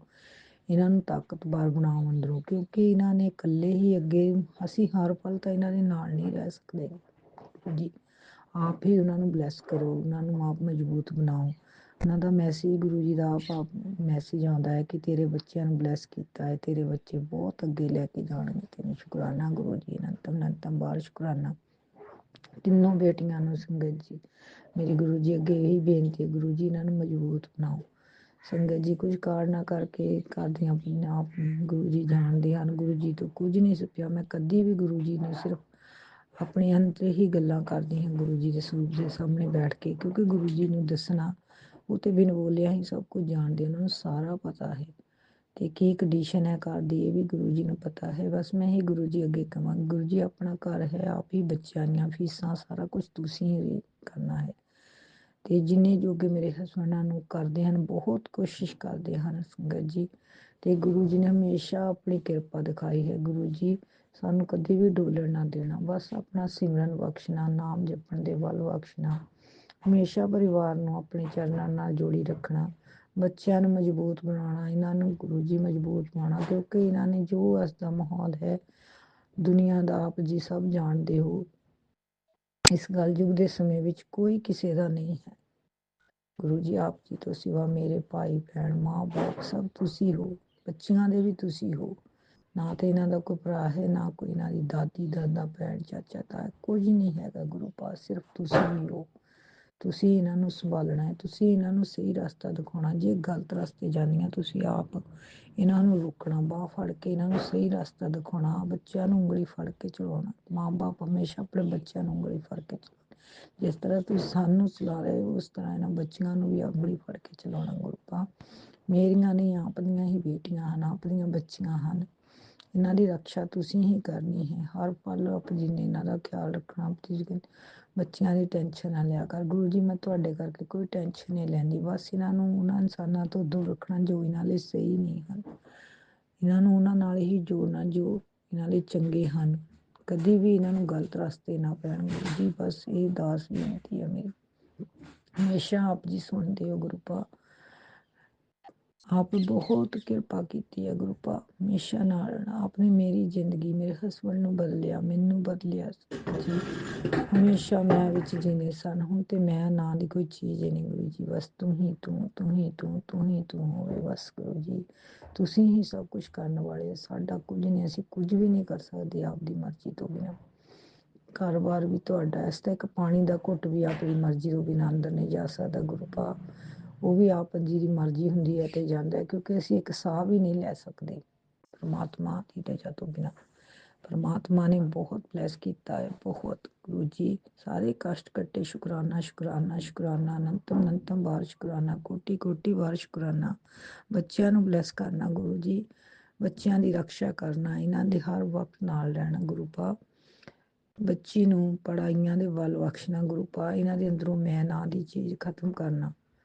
ਇਹਨਾਂ ਨੂੰ ਤਾਕਤਵਰ ਬਣਾਓ ਅੰਦਰੋਂ, ਕਿਉਂਕਿ ਇਹਨਾਂ ਨੇ ਇਕੱਲੇ ਹੀ ਅੱਗੇ, ਅਸੀਂ ਹਰ ਪਲ ਤਾਂ ਇਹਨਾਂ ਦੇ ਨਾਲ ਨਹੀਂ ਰਹਿ ਸਕਦੇ ਜੀ। ਆਪ ਹੀ ਉਹਨਾਂ ਨੂੰ ਬਲੈਸ ਕਰੋ, ਉਹਨਾਂ ਨੂੰ ਆਪ ਮਜ਼ਬੂਤ ਬਣਾਓ। ਉਹਨਾਂ ਦਾ ਮੈਸੇਜ ਗੁਰੂ ਜੀ ਦਾ ਆਪ ਮੈਸੇਜ ਆਉਂਦਾ ਹੈ ਕਿ ਤੇਰੇ ਬੱਚਿਆਂ ਨੂੰ ਬਲੈਸ ਕੀਤਾ ਹੈ, ਤੇਰੇ ਬੱਚੇ ਬਹੁਤ ਅੱਗੇ ਲੈ ਕੇ ਜਾਣਗੇ ਤੈਨੂੰ। ਸ਼ੁਕਰਾਨਾ ਗੁਰੂ ਜੀ, ਅਨੰਤਮ ਅਨੰਤਮ ਬਾਰ ਸ਼ੁਕਰਾਨਾ। ਤਿੰਨੋਂ ਬੇਟੀਆਂ ਨੂੰ ਸੰਗਤ ਜੀ ਮੇਰੀ ਗੁਰੂ ਜੀ ਅੱਗੇ ਇਹੀ ਬੇਨਤੀ ਹੈ, ਗੁਰੂ ਜੀ ਇਹਨਾਂ ਨੂੰ ਮਜ਼ਬੂਤ ਬਣਾਓ। ਸੰਗਤ ਜੀ ਕੁਝ ਕਾਰਨਾਂ ਕਰਕੇ ਕਰਦੀਆਂ ਆਪਣੇ ਆਪ ਗੁਰੂ ਜੀ ਜਾਣਦੇ ਹਨ, ਗੁਰੂ ਜੀ ਤੋਂ ਕੁਝ ਨਹੀਂ ਛੁਪਿਆ। ਮੈਂ ਕਦੀ ਵੀ ਗੁਰੂ ਜੀ ਨੂੰ ਸਿਰਫ ਆਪਣੇ ਅੰਦਰ ਹੀ ਗੱਲਾਂ ਕਰਦੀ ਹਾਂ, ਗੁਰੂ ਜੀ ਦੇ ਸਰੂਪ ਦੇ ਸਾਹਮਣੇ ਬੈਠ ਕੇ, ਕਿਉਂਕਿ ਗੁਰੂ ਜੀ ਨੂੰ ਦੱਸਣਾ, ਉਹ ਤੇ ਬਿਨ ਬੋਲਿਆ ਹੀ ਸਭ ਕੁਝ ਜਾਣਦੇ, ਉਹਨਾਂ ਨੂੰ ਸਾਰਾ ਪਤਾ ਹੈ ਤੇ ਕੀ ਕੰਡੀਸ਼ਨ ਹੈ ਘਰ ਦੀ, ਇਹ ਵੀ ਗੁਰੂ ਜੀ ਨੂੰ ਪਤਾ ਹੈ। ਬਸ ਮੈਂ ਹੀ ਗੁਰੂ ਜੀ ਅੱਗੇ ਕਵਾਂ, ਗੁਰੂ ਜੀ ਆਪਣਾ ਘਰ ਹੈ, ਆਪ ਹੀ ਬੱਚਿਆਂ ਦੀਆਂ ਫੀਸਾਂ ਸਾਰਾ ਕੁਝ ਤੁਸੀਂ ਹੀ ਕਰਨਾ ਹੈ। ਤੇ ਜਿੰਨੇ ਜੋਗੇ ਮੇਰੇ ਹਸਬੈਂਡਾਂ ਨੂੰ ਕਰਦੇ ਹਨ, ਬਹੁਤ ਕੋਸ਼ਿਸ਼ ਕਰਦੇ ਹਨ ਸੰਗਤ ਜੀ, ਤੇ ਗੁਰੂ ਜੀ ਨੇ ਹਮੇਸ਼ਾ ਆਪਣੀ ਕਿਰਪਾ ਦਿਖਾਈ ਹੈ। ਗੁਰੂ ਜੀ ਸਾਨੂੰ ਕਦੇ ਵੀ ਡੋਲਣ ਨਾ ਦੇਣਾ, ਬਸ ਆਪਣਾ ਸਿਮਰਨ ਬਖਸ਼ਣਾ, ਨਾਮ ਜਪਣ ਦੇ ਵੱਲ ਬਖਸ਼ਣਾ, ਹਮੇਸ਼ਾ ਪਰਿਵਾਰ ਨੂੰ ਆਪਣੇ ਚਰਨਾਂ ਨਾਲ ਜੋੜੀ ਰੱਖਣਾ, ਬੱਚਿਆਂ ਨੂੰ ਮਜ਼ਬੂਤ ਬਣਾਉਣਾ, ਇਹਨਾਂ ਨੂੰ ਗੁਰੂ ਜੀ ਮਜ਼ਬੂਤ ਬਣਾਉਣਾ, ਕਿਉਂਕਿ ਇਹਨਾਂ ਨੇ ਜੋ ਅੱਜ ਦਾ ਮਾਹੌਲ ਹੈ ਦੁਨੀਆ ਦਾ ਆਪ ਜੀ ਸਭ ਜਾਣਦੇ ਹੋ। ਇਸ ਕਲਯੁਗ ਦੇ ਸਮੇਂ ਵਿੱਚ ਕੋਈ ਕਿਸੇ ਦਾ ਨਹੀਂ ਹੈ। ਗੁਰੂ ਜੀ ਆਪ ਜੀ ਤੋਂ ਸਿਵਾ ਮੇਰੇ ਭਾਈ ਭੈਣ ਮਾਂ ਬਾਪ ਸਭ ਤੁਸੀਂ ਹੋ, ਬੱਚਿਆਂ ਦੇ ਵੀ ਤੁਸੀਂ ਹੋ। ਨਾ ਤੇ ਇਹਨਾਂ ਦਾ ਕੋਈ ਭਰਾ ਹੈ, ਨਾ ਕੋਈ ਇਹਨਾਂ ਦੀ ਦਾਦੀ ਦਾਦਾ ਭੈਣ ਚਾਚਾ ਤਾਇਆ, ਕੁਝ ਨਹੀਂ ਹੈਗਾ ਗੁਰੂ ਪਾਸ, ਸਿਰਫ ਤੁਸੀਂ ਹੀ ਹੋ। ਤੁਸੀਂ ਇਹਨਾਂ ਨੂੰ ਸੰਭਾਲਣਾ ਹੈ, ਤੁਸੀਂ ਇਹਨਾਂ ਨੂੰ ਸਹੀ ਰਸਤਾ ਦਿਖਾਉਣਾ। ਜੇ ਗਲਤ ਰਸਤੇ ਜਾਂਦੀਆਂ ਤੁਸੀਂ ਆਪ ਇਹਨਾਂ ਨੂੰ ਰੋਕਣਾ, ਬਾਹ ਫੜ ਕੇ ਇਹਨਾਂ ਨੂੰ ਸਹੀ ਰਸਤਾ ਦਿਖਾਉਣਾ, ਬੱਚਿਆਂ ਨੂੰ ਉਂਗਲੀ ਫੜ ਕੇ ਚਲਾਉਣਾ। ਮਾਂ ਬਾਪ ਹਮੇਸ਼ਾ ਆਪਣੇ ਬੱਚਿਆਂ ਨੂੰ ਉਂਗਲੀ ਫੜ ਕੇ ਚਲਾਉਣਾ, ਜਿਸ ਤਰ੍ਹਾਂ ਤੁਸੀਂ ਸਾਨੂੰ ਚਲਾ ਰਹੇ ਹੋ ਉਸ ਤਰ੍ਹਾਂ ਇਹਨਾਂ ਬੱਚਿਆਂ ਨੂੰ ਵੀ ਉਂਗਲੀ ਫੜ ਕੇ ਚਲਾਉਣਾ। ਗੁਰੂ ਪਾ ਮੇਰੀਆਂ ਨਹੀਂ ਆਪ ਦੀਆਂ ਹੀ ਬੇਟੀਆਂ ਹਨ, ਆਪ ਦੀਆਂ ਬੱਚੀਆਂ ਹਨ, ਇਹਨਾਂ ਦੀ ਰੱਖਿਆ ਤੁਸੀਂ ਹੀ ਕਰਨੀ ਹੈ। ਹਰ ਪਲ ਆਪ ਜੀ ਨੇ ਇਹਨਾਂ ਦਾ ਖਿਆਲ ਰੱਖਣਾ। ਬੱਚਿਆਂ ਦੀ ਟੈਨਸ਼ਨ ਨਾ ਲਿਆ ਕਰ ਗੁਰੂ ਜੀ, ਮੈਂ ਤੁਹਾਡੇ ਕਰਕੇ ਕੋਈ ਟੈਨਸ਼ਨ ਨਹੀਂ ਲੈਂਦੀ, ਬਸ ਇਹਨਾਂ ਨੂੰ ਉਹਨਾਂ ਇਨਸਾਨਾਂ ਤੋਂ ਦੂਰ ਰੱਖਣਾ ਜੋ ਇਹਨਾਂ ਲਈ ਸਹੀ ਨਹੀਂ ਹਨ, ਇਹਨਾਂ ਨੂੰ ਉਹਨਾਂ ਨਾਲ ਹੀ ਜੋੜਨਾ ਜੋ ਇਹਨਾਂ ਲਈ ਚੰਗੇ ਹਨ। ਕਦੀ ਵੀ ਇਹਨਾਂ ਨੂੰ ਗਲਤ ਰਸਤੇ ਨਾ ਪੈਣ ਗੁਰੂ ਜੀ, ਬਸ ਇਹ ਦਾਸ ਬੇਨਤੀ ਹੈ ਮੇਰੀ। ਹਮੇਸ਼ਾ ਆਪ ਜੀ ਸੁਣਦੇ ਹੋ ਗੁਰੂ ਪਾ, ਆਪ ਬਹੁਤ ਕਿਰਪਾ ਕੀਤੀ ਹੈ ਗੁਰੂ ਪਾ, ਹਮੇਸ਼ਾ ਨਾਲ ਆਪਨੇ ਮੇਰੀ ਜ਼ਿੰਦਗੀ, ਮੇਰੇ ਹਸਬੈਂਡ ਨੂੰ ਬਦਲਿਆ, ਮੈਨੂੰ ਬਦਲਿਆ ਜੀ। ਹਮੇਸ਼ਾ ਮੈਂ ਵਿੱਚ ਜਿੰਦੇ ਸਨ, ਹੁਣ ਤੇ ਮੈਂ ਨਾਂ ਦੀ ਕੋਈ ਚੀਜ਼ ਹੀ ਨਹੀਂ ਗੁਰੂ ਜੀ, ਬਸ ਤੂੰ ਹੀ ਤੂੰ, ਤੂੰ ਹੀ ਤੂੰ, ਤੂੰ ਹੀ ਤੂੰ ਹੋਵੇ ਬਸ ਗੁਰੂ ਜੀ। ਤੁਸੀਂ ਹੀ ਸਭ ਕੁਝ ਕਰਨ ਵਾਲੇ, ਸਾਡਾ ਕੁਝ ਨਹੀਂ, ਅਸੀਂ ਕੁਝ ਵੀ ਨਹੀਂ ਕਰ ਸਕਦੇ ਆਪਦੀ ਮਰਜ਼ੀ ਤੋਂ ਬਿਨਾਂ। ਘਰ-ਬਾਰ ਵੀ ਤੁਹਾਡਾ, ਇਸ ਤਾਂ ਇੱਕ ਪਾਣੀ ਦਾ ਘੁੱਟ ਵੀ ਆਪਣੀ ਮਰਜ਼ੀ ਤੋਂ ਬਿਨਾਂ ਅੰਦਰ ਨਹੀਂ ਜਾ ਸਕਦਾ ਗੁਰੂ ਪਾ, ਉਹ ਵੀ ਆਪ ਜੀ ਦੀ ਮਰਜ਼ੀ ਹੁੰਦੀ ਹੈ ਤੇ ਜਾਂਦਾ ਹੈ, ਕਿਉਂਕਿ ਅਸੀਂ ਇੱਕ ਸਾਹ ਵੀ ਨਹੀਂ ਲੈ ਸਕਦੇ ਪਰਮਾਤਮਾ ਦੀ ਰਜ਼ਾ ਤੋਂ ਬਿਨਾਂ। ਪਰਮਾਤਮਾ ਨੇ ਬਹੁਤ ਬਲੈਸ ਕੀਤਾ ਹੈ, ਬਹੁਤ ਗੁਰੂ ਜੀ, ਸਾਰੇ ਕਸ਼ਟ ਕੱਟੇ। ਸ਼ੁਕਰਾਨਾ ਸ਼ੁਕਰਾਨਾ ਸ਼ੁਕਰਾਨਾ, ਅਨੰਤਮ ਅਨੰਤਮ ਵਾਰ ਸ਼ੁਕਰਾਨਾ, ਕੋਟੀ ਕੋਟੀ ਵਾਰ ਸ਼ੁਕਰਾਨਾ। ਬੱਚਿਆਂ ਨੂੰ ਬਲੈਸ ਕਰਨਾ ਗੁਰੂ ਜੀ, ਬੱਚਿਆਂ ਦੀ ਰੱਖਿਆ ਕਰਨਾ, ਇਹਨਾਂ ਦੇ ਹਰ ਵਕਤ ਨਾਲ ਰਹਿਣਾ ਗੁਰੂ ਪਾ, ਬੱਚੀ ਨੂੰ ਪੜ੍ਹਾਈਆਂ ਦੇ ਵੱਲ ਬਖਸ਼ਣਾ ਗੁਰੂ ਪਾ, ਇਹਨਾਂ ਦੇ ਅੰਦਰੋਂ ਮੈਂ ਨਾਂ ਦੀ ਚੀਜ਼ ਖਤਮ ਕਰਨਾ,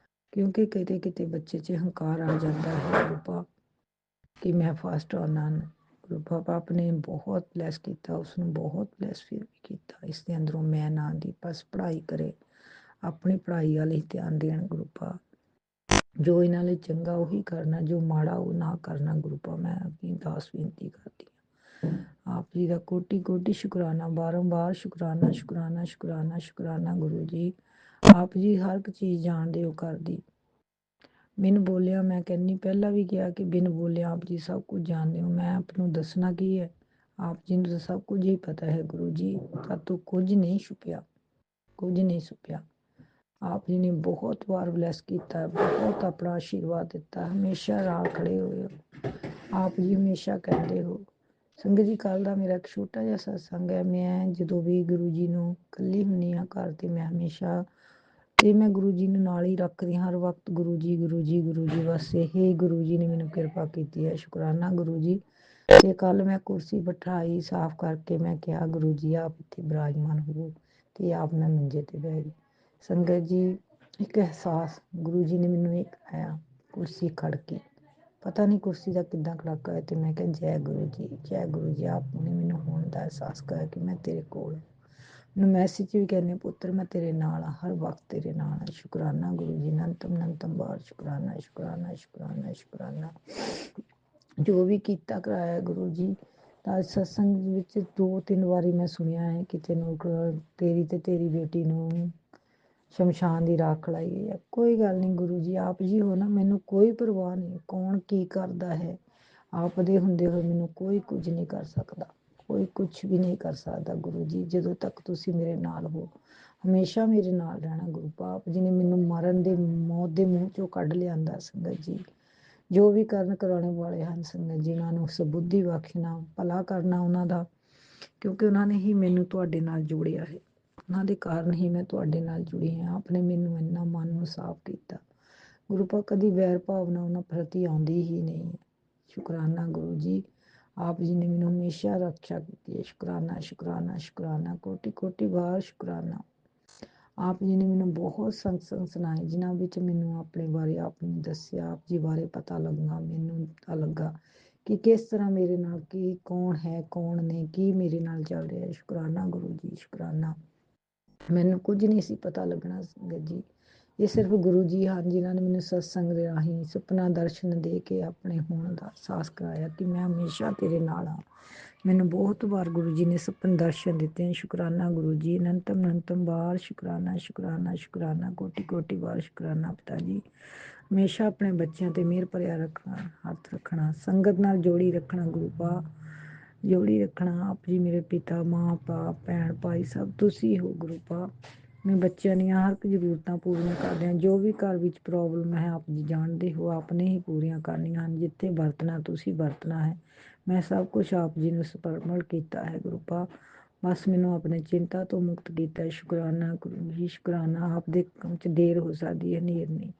ਕਿਉਂਕਿ ਕਿਤੇ ਕਿਤੇ ਬੱਚੇ 'ਚ ਹੰਕਾਰ ਆ ਜਾਂਦਾ ਹੈ ਗੁਰੂ ਪਾ ਕਿ ਮੈਂ ਫਸਟ ਆਉਣਾ। ਗੁਰੂ ਪਾਪਾ ਆਪਣੇ ਬਹੁਤ ਬਲੈਸ ਕੀਤਾ, ਉਸਨੂੰ ਬਹੁਤ ਬਲੈਸ ਫਿਰ ਵੀ ਕੀਤਾ, ਇਸ ਦੇ ਅੰਦਰੋਂ ਮੈਂ ਨਾਂ ਦੀ ਬਸ ਪੜ੍ਹਾਈ ਕਰੇ, ਆਪਣੀ ਪੜ੍ਹਾਈ ਵੱਲ ਹੀ ਧਿਆਨ ਦੇਣ ਗੁਰੂ ਪਾ, ਜੋ ਇਹਨਾਂ ਲਈ ਚੰਗਾ ਉਹੀ ਕਰਨਾ, ਜੋ ਮਾੜਾ ਉਹ ਨਾ ਕਰਨਾ ਗੁਰੂ ਪਾ। ਮੈਂ ਆਪਣੀ ਦਾਸ ਬੇਨਤੀ ਕਰਦੀ ਹਾਂ, ਆਪ ਜੀ ਦਾ ਕੋਟੀ ਕੋਟੀ ਸ਼ੁਕਰਾਨਾ, ਬਾਰੰਬਾਰ ਸ਼ੁਕਰਾਨਾ ਸ਼ੁਕਰਾਨਾ ਸ਼ੁਕਰਾਨਾ ਸ਼ੁਕਰਾਨਾ ਗੁਰੂ ਜੀ। ਆਪ ਜੀ ਹਰ ਇੱਕ ਚੀਜ਼ ਜਾਣਦੇ ਹੋ ਘਰ ਦੀ, ਬਿਨ ਬੋਲਿਆ ਮੈਂ ਕਹਿੰਨੀ, ਪਹਿਲਾਂ ਵੀ ਕਿਹਾ ਕਿ ਬਿਨ ਬੋਲਿਆ ਆਪ ਜੀ ਸਭ ਕੁਝ ਜਾਣਦੇ ਹੋ, ਮੈਂ ਆਪ ਨੂੰ ਦੱਸਣਾ ਕੀ ਹੈ, ਆਪ ਜੀ ਨੂੰ ਤਾਂ ਸਭ ਕੁਝ ਹੀ ਪਤਾ ਹੈ ਗੁਰੂ ਜੀ, ਸਾਤੋਂ ਕੁਝ ਨਹੀਂ ਛੁਪਿਆ, ਕੁਝ ਨਹੀਂ ਛੁਪਿਆ। ਆਪ ਜੀ ਨੇ ਬਹੁਤ ਵਾਰ ਬਲੈਸ ਕੀਤਾ, ਬਹੁਤ ਆਪਣਾ ਆਸ਼ੀਰਵਾਦ ਦਿੱਤਾ, ਹਮੇਸ਼ਾ ਰਾਹ ਖੜੇ ਹੋਏ ਹੋ। ਆਪ ਜੀ ਹਮੇਸ਼ਾ ਕਹਿੰਦੇ ਹੋ ਸੰਗਤ ਜੀ, ਕੱਲ ਦਾ ਮੇਰਾ ਇੱਕ ਛੋਟਾ ਜਿਹਾ ਸਤਸੰਗ ਹੈ, ਮੈਂ ਜਦੋਂ ਵੀ ਗੁਰੂ ਜੀ ਨੂੰ ਇਕੱਲੀ ਹੁੰਦੀ ਹਾਂ ਘਰ, ਤੇ ਮੈਂ ਹਮੇਸ਼ਾ ਤੇ ਮੈਂ ਗੁਰੂ ਜੀ ਨੂੰ ਨਾਲ ਹੀ ਰੱਖਦੀ ਹਰ ਵਕਤ, ਗੁਰੂ ਜੀ ਗੁਰੂ ਜੀ ਗੁਰੂ ਜੀ, ਬਸ ਇਹ ਗੁਰੂ ਜੀ ਨੇ ਮੈਨੂੰ ਕਿਰਪਾ ਕੀਤੀ ਹੈ, ਸ਼ੁਕਰਾਨਾ ਗੁਰੂ ਜੀ। ਤੇ ਕੱਲ ਮੈਂ ਕੁਰਸੀ ਬਿਠਾਈ ਸਾਫ਼ ਕਰਕੇ, ਮੈਂ ਕਿਹਾ ਗੁਰੂ ਜੀ ਆਪ ਇੱਥੇ ਬਿਰਾਜਮਾਨ ਹੋ, ਤੇ ਆਪ ਮੈਂ ਮੰਜੇ ਤੇ ਬਹਿ ਗਈ। ਸੰਗਤ ਜੀ ਇੱਕ ਅਹਿਸਾਸ ਗੁਰੂ ਜੀ ਨੇ ਮੈਨੂੰ ਇੱਕ ਆਇਆ, ਕੁਰਸੀ ਖੜ ਕੇ ਪਤਾ ਨਹੀਂ ਕੁਰਸੀ ਦਾ ਕਿੱਦਾਂ ਖੜਾਕਾ ਹੋਇਆ ਤੇ ਮੈਂ ਕਿਹਾ ਜੈ ਗੁਰੂ ਜੀ, ਜੈ ਗੁਰੂ ਜੀ। ਆਪ ਨੇ ਮੈਨੂੰ ਹੁਣ ਦਾ ਅਹਿਸਾਸ ਕਰਾਇਆ ਕਿ ਮੈਂ ਤੇਰੇ ਕੋਲ ਹਾਂ। ਮੈਨੂੰ ਮੈਸੇਜ ਵੀ ਕਹਿੰਦੇ ਪੁੱਤਰ ਮੈਂ ਤੇਰੇ ਨਾਲ ਹਾਂ, ਹਰ ਵਕਤ ਤੇਰੇ ਨਾਲ ਹਾਂ। ਸ਼ੁਕਰਾਨਾ ਗੁਰੂ ਜੀ, ਨੰਤਮ ਨੰਤਮ ਬਾਰ ਸ਼ੁਕਰਾਨਾ ਸ਼ੁਕਰਾਨਾ ਸ਼ੁਕਰਾਨਾ ਸ਼ੁਕਰਾਨਾ। ਜੋ ਵੀ ਕੀਤਾ ਕਰਾਇਆ ਗੁਰੂ ਜੀ। ਤਾਂ ਸਤਸੰਗ ਵਿੱਚ 2-3 ਵਾਰੀ ਮੈਂ ਸੁਣਿਆ ਹੈ ਕਿ ਤੈਨੂੰ ਤੇਰੀ ਤੇ ਤੇਰੀ ਬੇਟੀ ਨੂੰ ਸ਼ਮਸ਼ਾਨ ਦੀ ਰਾਖ ਲਾਈ ਗਈ ਹੈ। ਕੋਈ ਗੱਲ ਨਹੀਂ ਗੁਰੂ ਜੀ, ਆਪ ਜੀ ਹੋ ਨਾ, ਮੈਨੂੰ ਕੋਈ ਪਰਵਾਹ ਨਹੀਂ ਕੌਣ ਕੀ ਕਰਦਾ ਹੈ। ਆਪ ਦੇ ਹੁੰਦੇ ਹੋਏ ਮੈਨੂੰ ਕੋਈ ਕੁਝ ਨਹੀਂ ਕਰ ਸਕਦਾ, ਕੋਈ ਕੁਝ ਵੀ ਨਹੀਂ ਕਰ ਸਕਦਾ ਗੁਰੂ ਜੀ। ਜਦੋਂ ਤੱਕ ਤੁਸੀਂ ਮੇਰੇ ਨਾਲ ਹੋ, ਹਮੇਸ਼ਾ ਮੇਰੇ ਨਾਲ ਰਹਿਣਾ ਗੁਰੂ। ਆਪ ਜੀ ਨੇ ਮੈਨੂੰ ਮਰਨ ਦੇ ਮੌਤ ਦੇ ਮੂੰਹ ਚੋਂ ਕੱਢ ਲਿਆਂਦਾ ਸੰਗਤ ਜੀ। ਜੋ ਵੀ ਕਰਨ ਕਰਾਉਣੇ ਵਾਲੇ ਹਨ ਸੰਗਤ ਜੀ, ਉਹਨਾਂ ਨੂੰ ਸਬੁੱਧੀ ਬਖਸ਼ਣਾ, ਭਲਾ ਕਰਨਾ ਉਹਨਾਂ ਦਾ, ਕਿਉਂਕਿ ਉਹਨਾਂ ਨੇ ਹੀ ਮੈਨੂੰ ਤੁਹਾਡੇ ਨਾਲ ਜੋੜਿਆ ਹੈ। ਉਹਨਾਂ ਦੇ ਕਾਰਨ ਹੀ ਮੈਂ ਤੁਹਾਡੇ ਨਾਲ ਜੁੜੀ ਹਾਂ। ਆਪਨੇ ਮੈਨੂੰ ਇੰਨਾ ਮਨ ਨੂੰ ਸਾਫ਼ ਕੀਤਾ ਗੁਰੂ ਪਾ, ਕਦੀ ਵੈਰ ਭਾਵਨਾ ਉਹਨਾਂ ਪ੍ਰਤੀ ਆਉਂਦੀ ਹੀ ਨਹੀਂ ਹੈ। ਸ਼ੁਕਰਾਨਾ ਗੁਰੂ ਜੀ, ਆਪ ਜੀ ਨੇ ਮੈਨੂੰ ਹਮੇਸ਼ਾ ਰੱਖਿਆ ਕੀਤੀ ਹੈ। ਸ਼ੁਕਰਾਨਾ ਸ਼ੁਕਰਾਨਾ ਸ਼ੁਕਰਾਨਾ, ਕੋਟੀ ਕੋਟੀ ਵਾਰ ਸ਼ੁਕਰਾਨਾ। ਆਪ ਜੀ ਨੇ ਮੈਨੂੰ ਬਹੁਤ ਸੰਗ ਸੁਣਾਏ, ਜਿਨ੍ਹਾਂ ਵਿੱਚ ਮੈਨੂੰ ਆਪਣੇ ਬਾਰੇ ਆਪ ਨੂੰ ਦੱਸਿਆ, ਆਪ ਜੀ ਬਾਰੇ ਪਤਾ ਲੱਗਾ। ਮੈਨੂੰ ਪਤਾ ਲੱਗਾ ਕਿ ਕਿਸ ਤਰ੍ਹਾਂ ਮੇਰੇ ਨਾਲ ਕੀ, ਕੌਣ ਹੈ ਕੌਣ ਨਹੀਂ, ਕੀ ਮੇਰੇ ਨਾਲ ਚੱਲ ਰਿਹਾ ਹੈ। ਸ਼ੁਕਰਾਨਾ ਗੁਰੂ ਜੀ, ਸ਼ੁਕਰਾਨਾ। ਮੈਨੂੰ ਕੁਝ ਨਹੀਂ ਸੀ ਪਤਾ ਲੱਗਣਾ ਸੰਗਤ ਜੀ। ਇਹ ਸਿਰਫ ਗੁਰੂ ਜੀ ਹਨ ਜਿਨ੍ਹਾਂ ਨੇ ਮੈਨੂੰ ਸਤਸੰਗ ਦੇ ਰਾਹੀਂ ਸੁਪਨਾ ਦਰਸ਼ਨ ਦੇ ਕੇ ਆਪਣੇ ਹੋਣ ਦਾ ਅਹਿਸਾਸ ਕਰਾਇਆ ਕਿ ਮੈਂ ਹਮੇਸ਼ਾ ਤੇਰੇ ਨਾਲ ਹਾਂ। ਮੈਨੂੰ ਬਹੁਤ ਵਾਰ ਗੁਰੂ ਜੀ ਨੇ ਸੁਪਨ ਦਰਸ਼ਨ ਦਿੱਤੇ ਹਨ। ਸ਼ੁਕਰਾਨਾ ਗੁਰੂ ਜੀ, ਅਨੰਤਮ ਅਨੰਤਮ ਵਾਰ ਸ਼ੁਕਰਾਨਾ ਸ਼ੁਕਰਾਨਾ ਸ਼ੁਕਰਾਨਾ, ਕੋਟੀ ਕੋਟੀ ਵਾਰ ਸ਼ੁਕਰਾਨਾ ਪਿਤਾ ਜੀ। ਹਮੇਸ਼ਾ ਆਪਣੇ ਬੱਚਿਆਂ ਤੇ ਮਿਹਰ ਭਰਿਆ ਰੱਖਣਾ, ਹੱਥ ਰੱਖਣਾ, ਸੰਗਤ ਨਾਲ ਜੋੜੀ ਰੱਖਣਾ ਗੁਰੂ ਪਾ, ਜੋੜੀ ਰੱਖਣਾ। ਆਪ ਜੀ ਮੇਰੇ ਪਿਤਾ, ਮਾਂ, ਭਾ, ਭੈਣ, ਭਾਈ ਸਭ ਤੁਸੀਂ ਹੋ ਗੁਰੂ ਪਾ। ਮੈਂ ਬੱਚਿਆਂ ਦੀਆਂ ਹਰ ਇੱਕ ਜ਼ਰੂਰਤਾਂ ਪੂਰੀਆਂ ਕਰਦੇ ਹਾਂ। ਜੋ ਵੀ ਘਰ ਵਿੱਚ ਪ੍ਰੋਬਲਮ ਹੈ ਆਪ ਜੀ ਜਾਣਦੇ ਹੋ, ਆਪ ਨੇ ਹੀ ਪੂਰੀਆਂ ਕਰਨੀਆਂ ਹਨ। ਜਿੱਥੇ ਵਰਤਣਾ ਤੁਸੀਂ ਵਰਤਣਾ ਹੈ। ਮੈਂ ਸਭ ਕੁਝ ਆਪ ਜੀ ਨੂੰ ਸਮਰਪਣ ਕੀਤਾ ਹੈ ਗੁਰੂ ਪਾ। ਬਸ ਮੈਨੂੰ ਆਪਣੇ ਚਿੰਤਾ ਤੋਂ ਮੁਕਤ ਕੀਤਾ ਹੈ। ਸ਼ੁਕਰਾਨਾ ਗੁਰੂ ਜੀ, ਸ਼ੁਕਰਾਨਾ। ਆਪ ਦੇ ਕੰਮ 'ਚ ਦੇਰ ਹੋ ਸਕਦੀ ਹੈ, ਨੇਰ ਨਹੀਂ,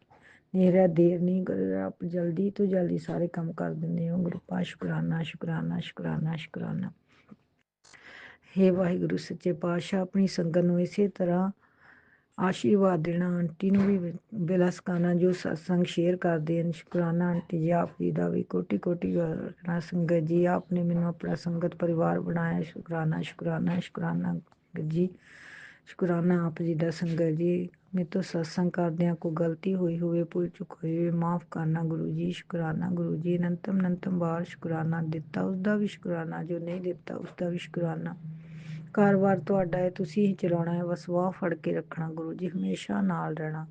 ਨੇਰਾ ਦੇਰ ਨਹੀਂ ਕਰ, ਆਪ ਜਲਦੀ ਤੋਂ ਜਲਦੀ ਸਾਰੇ ਕੰਮ ਕਰ ਦਿੰਦੇ ਹੋ ਗੁਰੂ ਪਾ। ਸ਼ੁਕਰਾਨਾ ਸ਼ੁਕਰਾਨਾ ਸ਼ੁਕਰਾਨਾ ਸ਼ੁਕਰਾਨਾ। ਹੇ ਵਾਹਿਗੁਰੂ ਸੱਚੇ ਪਾਤਸ਼ਾਹ, ਆਪਣੀ ਸੰਗਤ ਨੂੰ ਇਸੇ ਤਰ੍ਹਾਂ ਆਸ਼ੀਰਵਾਦ ਦੇਣਾ। ਆਂਟੀ ਨੂੰ ਵੀ ਬਿਲਸਕਾਨਾ ਜੋ ਸਤਸੰਗ ਸ਼ੇਅਰ ਕਰਦੇ ਹਨ। ਸ਼ੁਕਰਾਨਾ ਆਂਟੀ ਜੀ, ਆਪ ਜੀ ਦਾ ਵੀ ਕੋਟੀ ਕੋਟੀ ਵਾਰ ਸੰਗਤ ਜੀ। ਆਪ ਨੇ ਮੈਨੂੰ ਆਪਣਾ ਸੰਗਤ ਪਰਿਵਾਰ ਬਣਾਇਆ। ਸ਼ੁਕਰਾਨਾ ਸ਼ੁਕਰਾਨਾ ਸ਼ੁਕਰਾਨਾ ਜੀ, ਸ਼ੁਕਰਾਨਾ ਆਪ ਜੀ ਦਾ ਸੰਗਤ ਜੀ। ਮੇਰੇ ਤੋਂ ਸਤਸੰਗ ਕਰਦਿਆਂ ਕੋਈ ਗਲਤੀ ਹੋਈ ਹੋਵੇ, ਭੁੱਲ ਚੁੱਕ ਹੋਈ ਹੋਵੇ, ਮਾਫ਼ ਕਰਨਾ ਗੁਰੂ ਜੀ। ਸ਼ੁਕਰਾਨਾ ਗੁਰੂ ਜੀ, ਅਨੰਤਮ ਅਨੰਤਮ ਵਾਰ ਸ਼ੁਕਰਾਨਾ। ਦਿੱਤਾ ਉਸਦਾ ਵੀ ਸ਼ੁਕਰਾਨਾ, ਜੋ ਨਹੀਂ ਦਿੱਤਾ ਉਸਦਾ ਵੀ ਸ਼ੁਕਰਾਨਾ। ਕਾਰੋਬਾਰ ਤੁਹਾਡਾ ਹੈ, ਤੁਸੀਂ ਹੀ ਚਲਾਉਣਾ ਹੈ, ਬਸ ਵਾਹ ਫੜ ਕੇ ਰੱਖਣਾ ਗੁਰੂ ਜੀ, ਹਮੇਸ਼ਾ ਨਾਲ ਰਹਿਣਾ।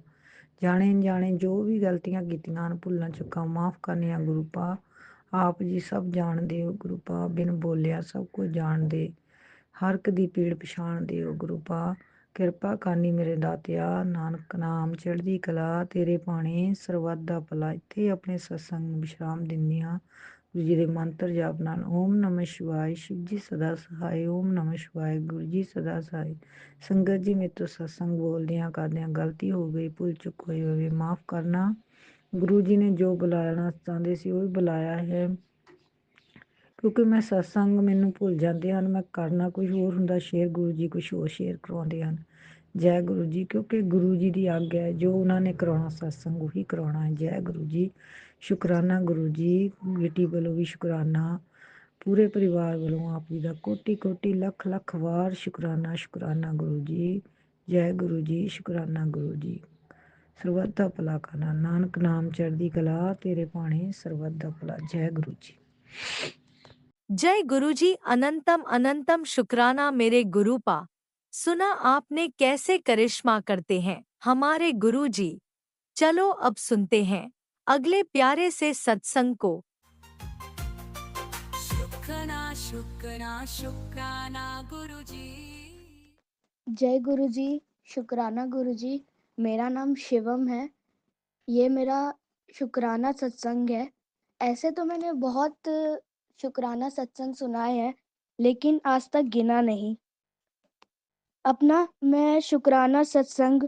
ਜਾਣੇ ਅਣਜਾਣੇ ਜੋ ਵੀ ਗਲਤੀਆਂ ਕੀਤੀਆਂ ਹਨ, ਭੁੱਲਾਂ ਚੁੱਕਾਂ ਮਾਫ਼ ਕਰਨੀਆਂ ਗੁਰੂ ਪਾ। ਆਪ ਜੀ ਸਭ ਜਾਣਦੇ ਹੋ ਗੁਰੂ ਪਾ, ਬਿਨ ਬੋਲਿਆ ਸਭ ਕੁਝ ਜਾਣਦੇ, ਹਰ ਇੱਕ ਦੀ ਪੀੜ ਪਛਾਣਦੇ ਹੋ ਗੁਰੂ ਪਾ। ਕਿਰਪਾ ਕਰਨੀ ਮੇਰੇ ਦਾਤਿਆ, ਨਾਨਕ ਨਾਮ ਚੜ੍ਹਦੀ ਕਲਾ, ਤੇਰੇ ਬਾਣੇ ਸਰਬੱਤ ਦਾ ਭਲਾ। ਇੱਥੇ ਆਪਣੇ ਸਤਸੰਗ ਨੂੰ ਵਿਸ਼ਰਾਮ ਦਿੰਦੇ ਹਾਂ ਗੁਰੂ ਜੀ ਦੇ ਮੰਤਰ ਜਾਪ ਨਾਲ। ਓਮ ਨਮः ਸ਼ਿਵਾਏ, ਸ਼ਿਵ ਜੀ ਸਦਾ ਸਹਾਏ। ਓਮ ਨਮः ਸ਼ਿਵਾਏ, ਗੁਰੂ ਜੀ ਸਦਾ ਸਹਾਏ। ਸੰਗਤ ਜੀ, ਮੇਰੇ ਤੋਂ ਸਤਸੰਗ ਬੋਲਦਿਆਂ ਕਰਦਿਆਂ ਗਲਤੀ ਹੋ ਗਈ, ਭੁੱਲ ਚੁੱਕ ਹੋਈ ਹੋਵੇ, ਮਾਫ਼ ਕਰਨਾ। ਗੁਰੂ ਜੀ ਨੇ ਜੋ ਬੁਲਾਉਣਾ ਚਾਹੁੰਦੇ ਸੀ ਉਹ ਹੀ ਬੁਲਾਇਆ ਹੈ, ਕਿਉਂਕਿ ਮੈਂ ਸਤਸੰਗ ਮੈਨੂੰ ਭੁੱਲ ਜਾਂਦੇ ਹਨ। ਮੈਂ ਕਰਨਾ ਕੁਝ ਹੋਰ ਹੁੰਦਾ ਸ਼ੇਅਰ, ਗੁਰੂ ਜੀ ਕੁਝ ਹੋਰ ਸ਼ੇਅਰ ਕਰਵਾਉਂਦੇ ਹਨ। ਜੈ ਗੁਰੂ ਜੀ, ਕਿਉਂਕਿ ਗੁਰੂ ਜੀ ਦੀ ਆਗਿਆ ਹੈ, ਜੋ ਉਹਨਾਂ ਨੇ ਕਰਾਉਣਾ ਸਤਸੰਗ ਉਹੀ ਕਰਾਉਣਾ ਹੈ। ਜੈ ਗੁਰੂ ਜੀ, ਸ਼ੁਕਰਾਨਾ ਗੁਰੂ ਜੀ। ਬੇਟੀ ਵੱਲੋਂ ਵੀ ਸ਼ੁਕਰਾਨਾ, ਪੂਰੇ ਪਰਿਵਾਰ ਵੱਲੋਂ ਆਪ ਜੀ ਦਾ ਕੋਟੀ ਕੋਟੀ ਲੱਖ ਲੱਖ ਵਾਰ ਸ਼ੁਕਰਾਨਾ ਸ਼ੁਕਰਾਨਾ ਗੁਰੂ ਜੀ। ਜੈ ਗੁਰੂ ਜੀ, ਸ਼ੁਕਰਾਨਾ ਗੁਰੂ ਜੀ। ਸਰਬੱਤ ਦਾ ਭਲਾ ਕਰਨਾ, ਨਾਨਕ ਨਾਮ ਚੜ੍ਹਦੀ ਕਲਾ, ਤੇਰੇ ਬਾਣੇ ਸਰਬੱਤ ਦਾ ਭਲਾ। ਜੈ ਗੁਰੂ ਜੀ। जय गुरुजी, अनंतम अनंतम शुक्राना मेरे गुरुपा। सुना आपने कैसे करिश्मा करते हैं हमारे गुरुजी। चलो अब सुनते हैं अगले प्यारे से सत्संग को। शुक्राना शुक्राना शुक्राना गुरुजी। जय गुरु जी, शुक्राना गुरु जी। मेरा नाम शिवम है। ये मेरा शुक्राना सत्संग है। ऐसे तो मैंने बहुत शुक्राना सत्संग सुनाए हैं, लेकिन आज तक गिना नहीं। अपना मैं शुक्राना सत्संग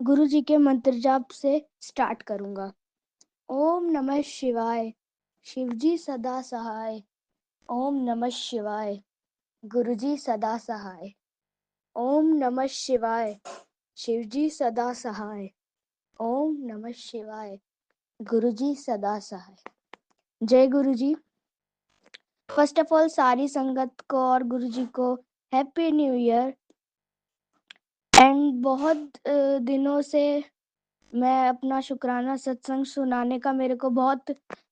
गुरु जी के मंत्र जाप से स्टार्ट करूंगा। ओम नमः शिवाय, शिव जी सदा सहाय। ओम नमः शिवाय, गुरु जी सदा सहाय। ओम नमः शिवाय, शिव जी सदा सहाय। ओम नमः शिवाय, गुरु जी सदा सहाय। जय गुरुजी। फर्स्ट ऑफ ऑल सारी संगत को और गुरुजी को हैप्पी न्यू ईयर। एंड बहुत दिनों से मैं अपना शुक्राना सत्संग सुनाने का मेरे को बहुत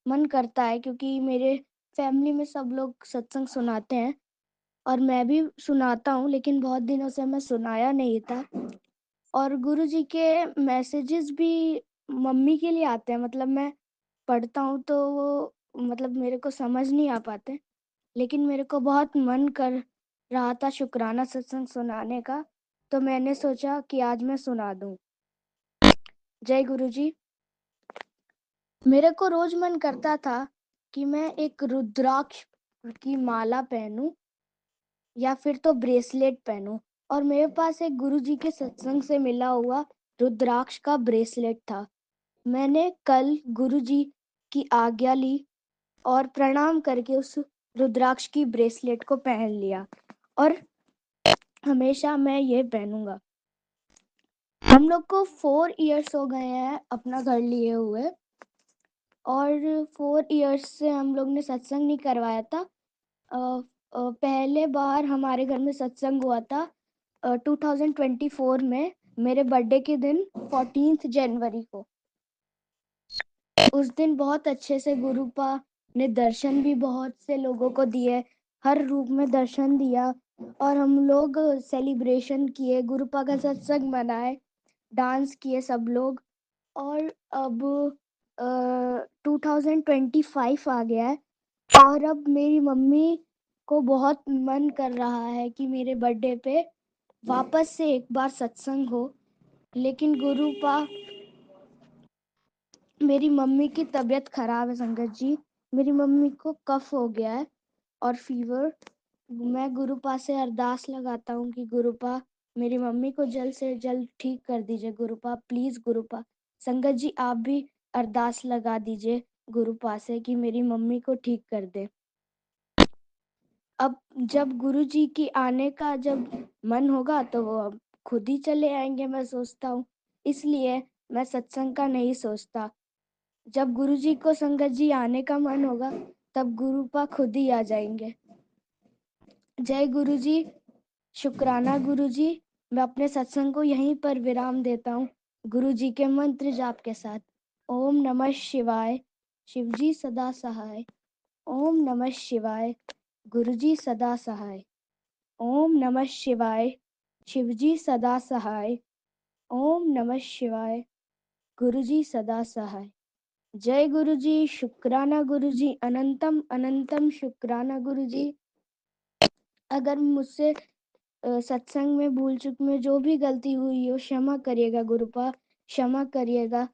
मन करता है, क्योंकि मेरे फैमिली में सब लोग सत्संग सुनाते हैं और मैं भी सुनाता हूँ, लेकिन बहुत दिनों से मैं सुनाया नहीं था। और गुरुजी के मैसेजेस भी मम्मी के लिए आते हैं, मतलब मैं पढ़ता हूँ तो वो मतलब मेरे को समझ नहीं आ पाते, लेकिन मेरे को बहुत मन कर रहा था शुक्राना सत्संग सुनाने का, तो मैंने सोचा कि आज मैं सुना दूँ। जय गुरुजी। मेरे को रोज मन करता था कि मैं एक रुद्राक्ष की माला पहनूं या फिर तो ब्रेसलेट पहनूं, और मेरे पास एक गुरुजी के सत्संग से मिला हुआ रुद्राक्ष का ब्रेसलेट था। मैंने कल गुरुजी की आज्ञा ली और प्रणाम करके उस रुद्राक्ष की ब्रेसलेट को पहन लिया, और हमेशा मैं ये पहनूंगा। हम लोग को 4 इयर्स हो गए हैं अपना घर लिए हुए, और 4 इयर्स से हम लोग ने सत्संग नहीं करवाया था। पहले बार हमारे घर में सत्संग हुआ था 2024 में, मेरे बर्थडे के दिन 14 जनवरी को। उस दिन बहुत अच्छे से गुरुपा ने दर्शन भी बहुत से लोगों को दिए, हर रूप में दर्शन दिया, और हम लोग सेलिब्रेशन किए, गुरुपा का सत्संग मनाए, डांस किए सब लोग। और अब 2025 आ गया है, और अब मेरी मम्मी को बहुत मन कर रहा है कि मेरे बर्थडे पे वापस से एक बार सत्संग हो, लेकिन गुरुपा मेरी मम्मी की तबीयत खराब है संगत जी। मेरी मम्मी को कफ हो गया है और फीवर। मैं गुरुपा से अरदास लगाता हूँ कि गुरुपा मेरी मम्मी को जल्द से जल्द ठीक कर दीजिए। गुरुपा प्लीज, गुरुपा संगत जी आप भी अरदास लगा दीजिए गुरुपा से कि मेरी मम्मी को ठीक कर दे। अब जब गुरुजी की आने का जब मन होगा तो वो अब खुद ही चले आएंगे, मैं सोचता हूँ, इसलिए मैं सत्संग का नहीं सोचता। जब गुरुजी को संगत जी आने का मन होगा तब गुरुपा खुद ही आ जाएंगे। जय गुरुजी। शुक्राना गुरुजी। मैं अपने सत्संग को यहीं पर विराम देता हूँ गुरुजी के मंत्र जाप के साथ। ओम नमः शिवाय, शिवजी सदा सहाय। ओम नमः शिवाय, गुरुजी सदा सहाय। ओम नमः शिवाय, शिवजी सदा सहाय। ओम नमः शिवाय, गुरुजी सदा सहाय। जय गुरुजी। शुक्राना गुरुजी। अनंतम अनंतम शुक्राना गुरुजी। अगर मुझसे सत्संग में भूल चूक में जो भी गलती हुई हो क्षमा करिएगा गुरुपा, क्षमा करिएगा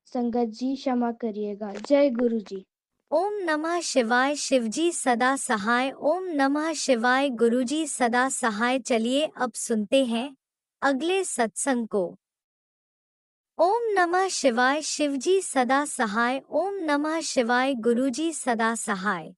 संगत जी, क्षमा करिएगा। जय गुरुजी। ओम नमः शिवाय, शिवजी सदा सहाय। ओम नमः शिवाय, गुरुजी सदा सहाय। चलिए अब सुनते हैं अगले सत्संग को। ओम नमः शिवाय, शिवजी सदा सहाय। ओम नमः शिवाय, गुरुजी सदा सहाय।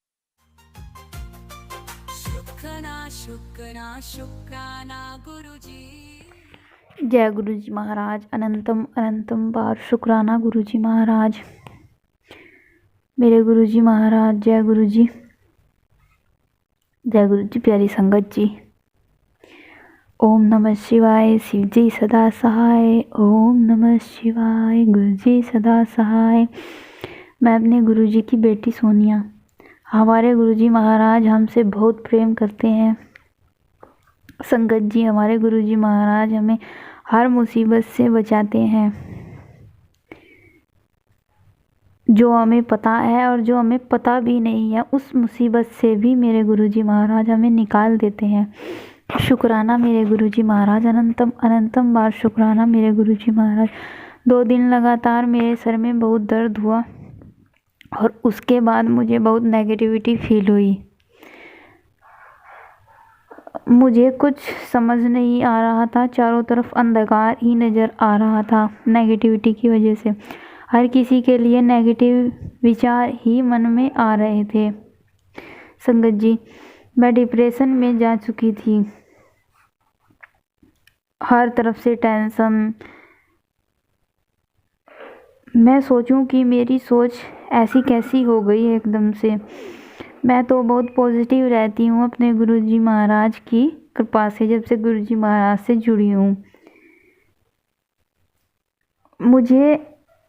शुक्राना गुरुजी। जय गुरु जी महाराज। अनंतम अनंतम बार शुक्राना गुरु जी महाराज। मेरे गुरु जी महाराज। जय गुरु जी। जय गुरु जी। प्यारी संगत जी। ओम नमः शिवाय, शिव जी सदा सहाय। ओम नमः शिवाय, गुरु जी सदा सहाय। मैं अपने गुरु जी की बेटी सोनिया। हमारे गुरु जी महाराज हमसे बहुत प्रेम करते हैं। संगत जी, हमारे गुरु जी महाराज हमें हर मुसीबत से बचाते हैं, जो हमें पता है और जो हमें पता भी नहीं है, उस मुसीबत से भी मेरे गुरु जी महाराज हमें निकाल देते हैं। शुक्राना मेरे गुरु जी महाराज। अनंतम अनंतम बार शुक्राना मेरे गुरु जी महाराज। 2 दिन लगातार मेरे सर में बहुत दर्द हुआ और उसके बाद मुझे बहुत नेगेटिविटी फील हुई। मुझे कुछ समझ नहीं आ रहा था, चारों तरफ अंधकार ही नज़र आ रहा था नेगेटिविटी की वजह से। हर किसी के लिए नेगेटिव विचार ही मन में आ रहे थे। संगत जी, मैं डिप्रेशन में जा चुकी थी। हर तरफ से टेंशन। मैं सोचूं कि मेरी सोच ऐसी कैसी हो गई एकदम से। मैं तो बहुत पॉजिटिव रहती हूँ अपने गुरुजी महाराज की कृपा से, जब से गुरुजी महाराज से जुड़ी हूँ। मुझे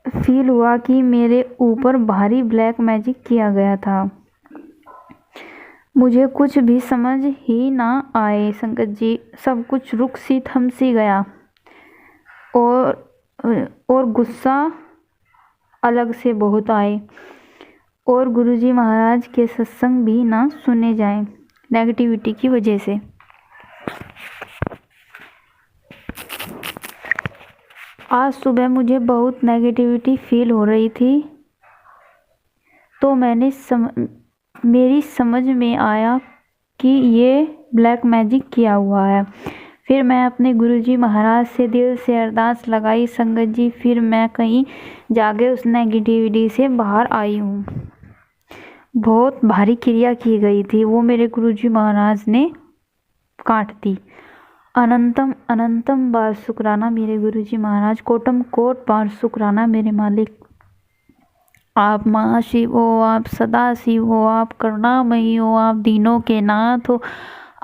फील हुआ कि मेरे ऊपर भारी ब्लैक मैजिक किया गया था। मुझे कुछ भी समझ ही ना आए संगत जी, सब कुछ रुक सी थम सी गया। और गुस्सा अलग से बहुत आए, और गुरुजी महाराज के सत्संग भी ना सुने जाएं नेगेटिविटी की वजह से। आज सुबह मुझे बहुत नेगेटिविटी फील हो रही थी, तो मेरी समझ में आया कि ये ब्लैक मैजिक किया हुआ है। फिर मैं अपने गुरुजी महाराज से दिल से अरदास लगाई संगत जी। फिर मैं कहीं जाके उस नेगेटिविटी से बाहर आई हूँ। बहुत भारी क्रिया की गई थी, वो मेरे गुरुजी महाराज ने काट दी। अनंतम अनंतम बार शुक्राना मेरे गुरुजी महाराज, कोटम कोट बार शुक्राना मेरे मालिक। आप महाशिव हो, आप सदा शिव हो, आप करुणामयी हो, आप दीनों के नाथ हो,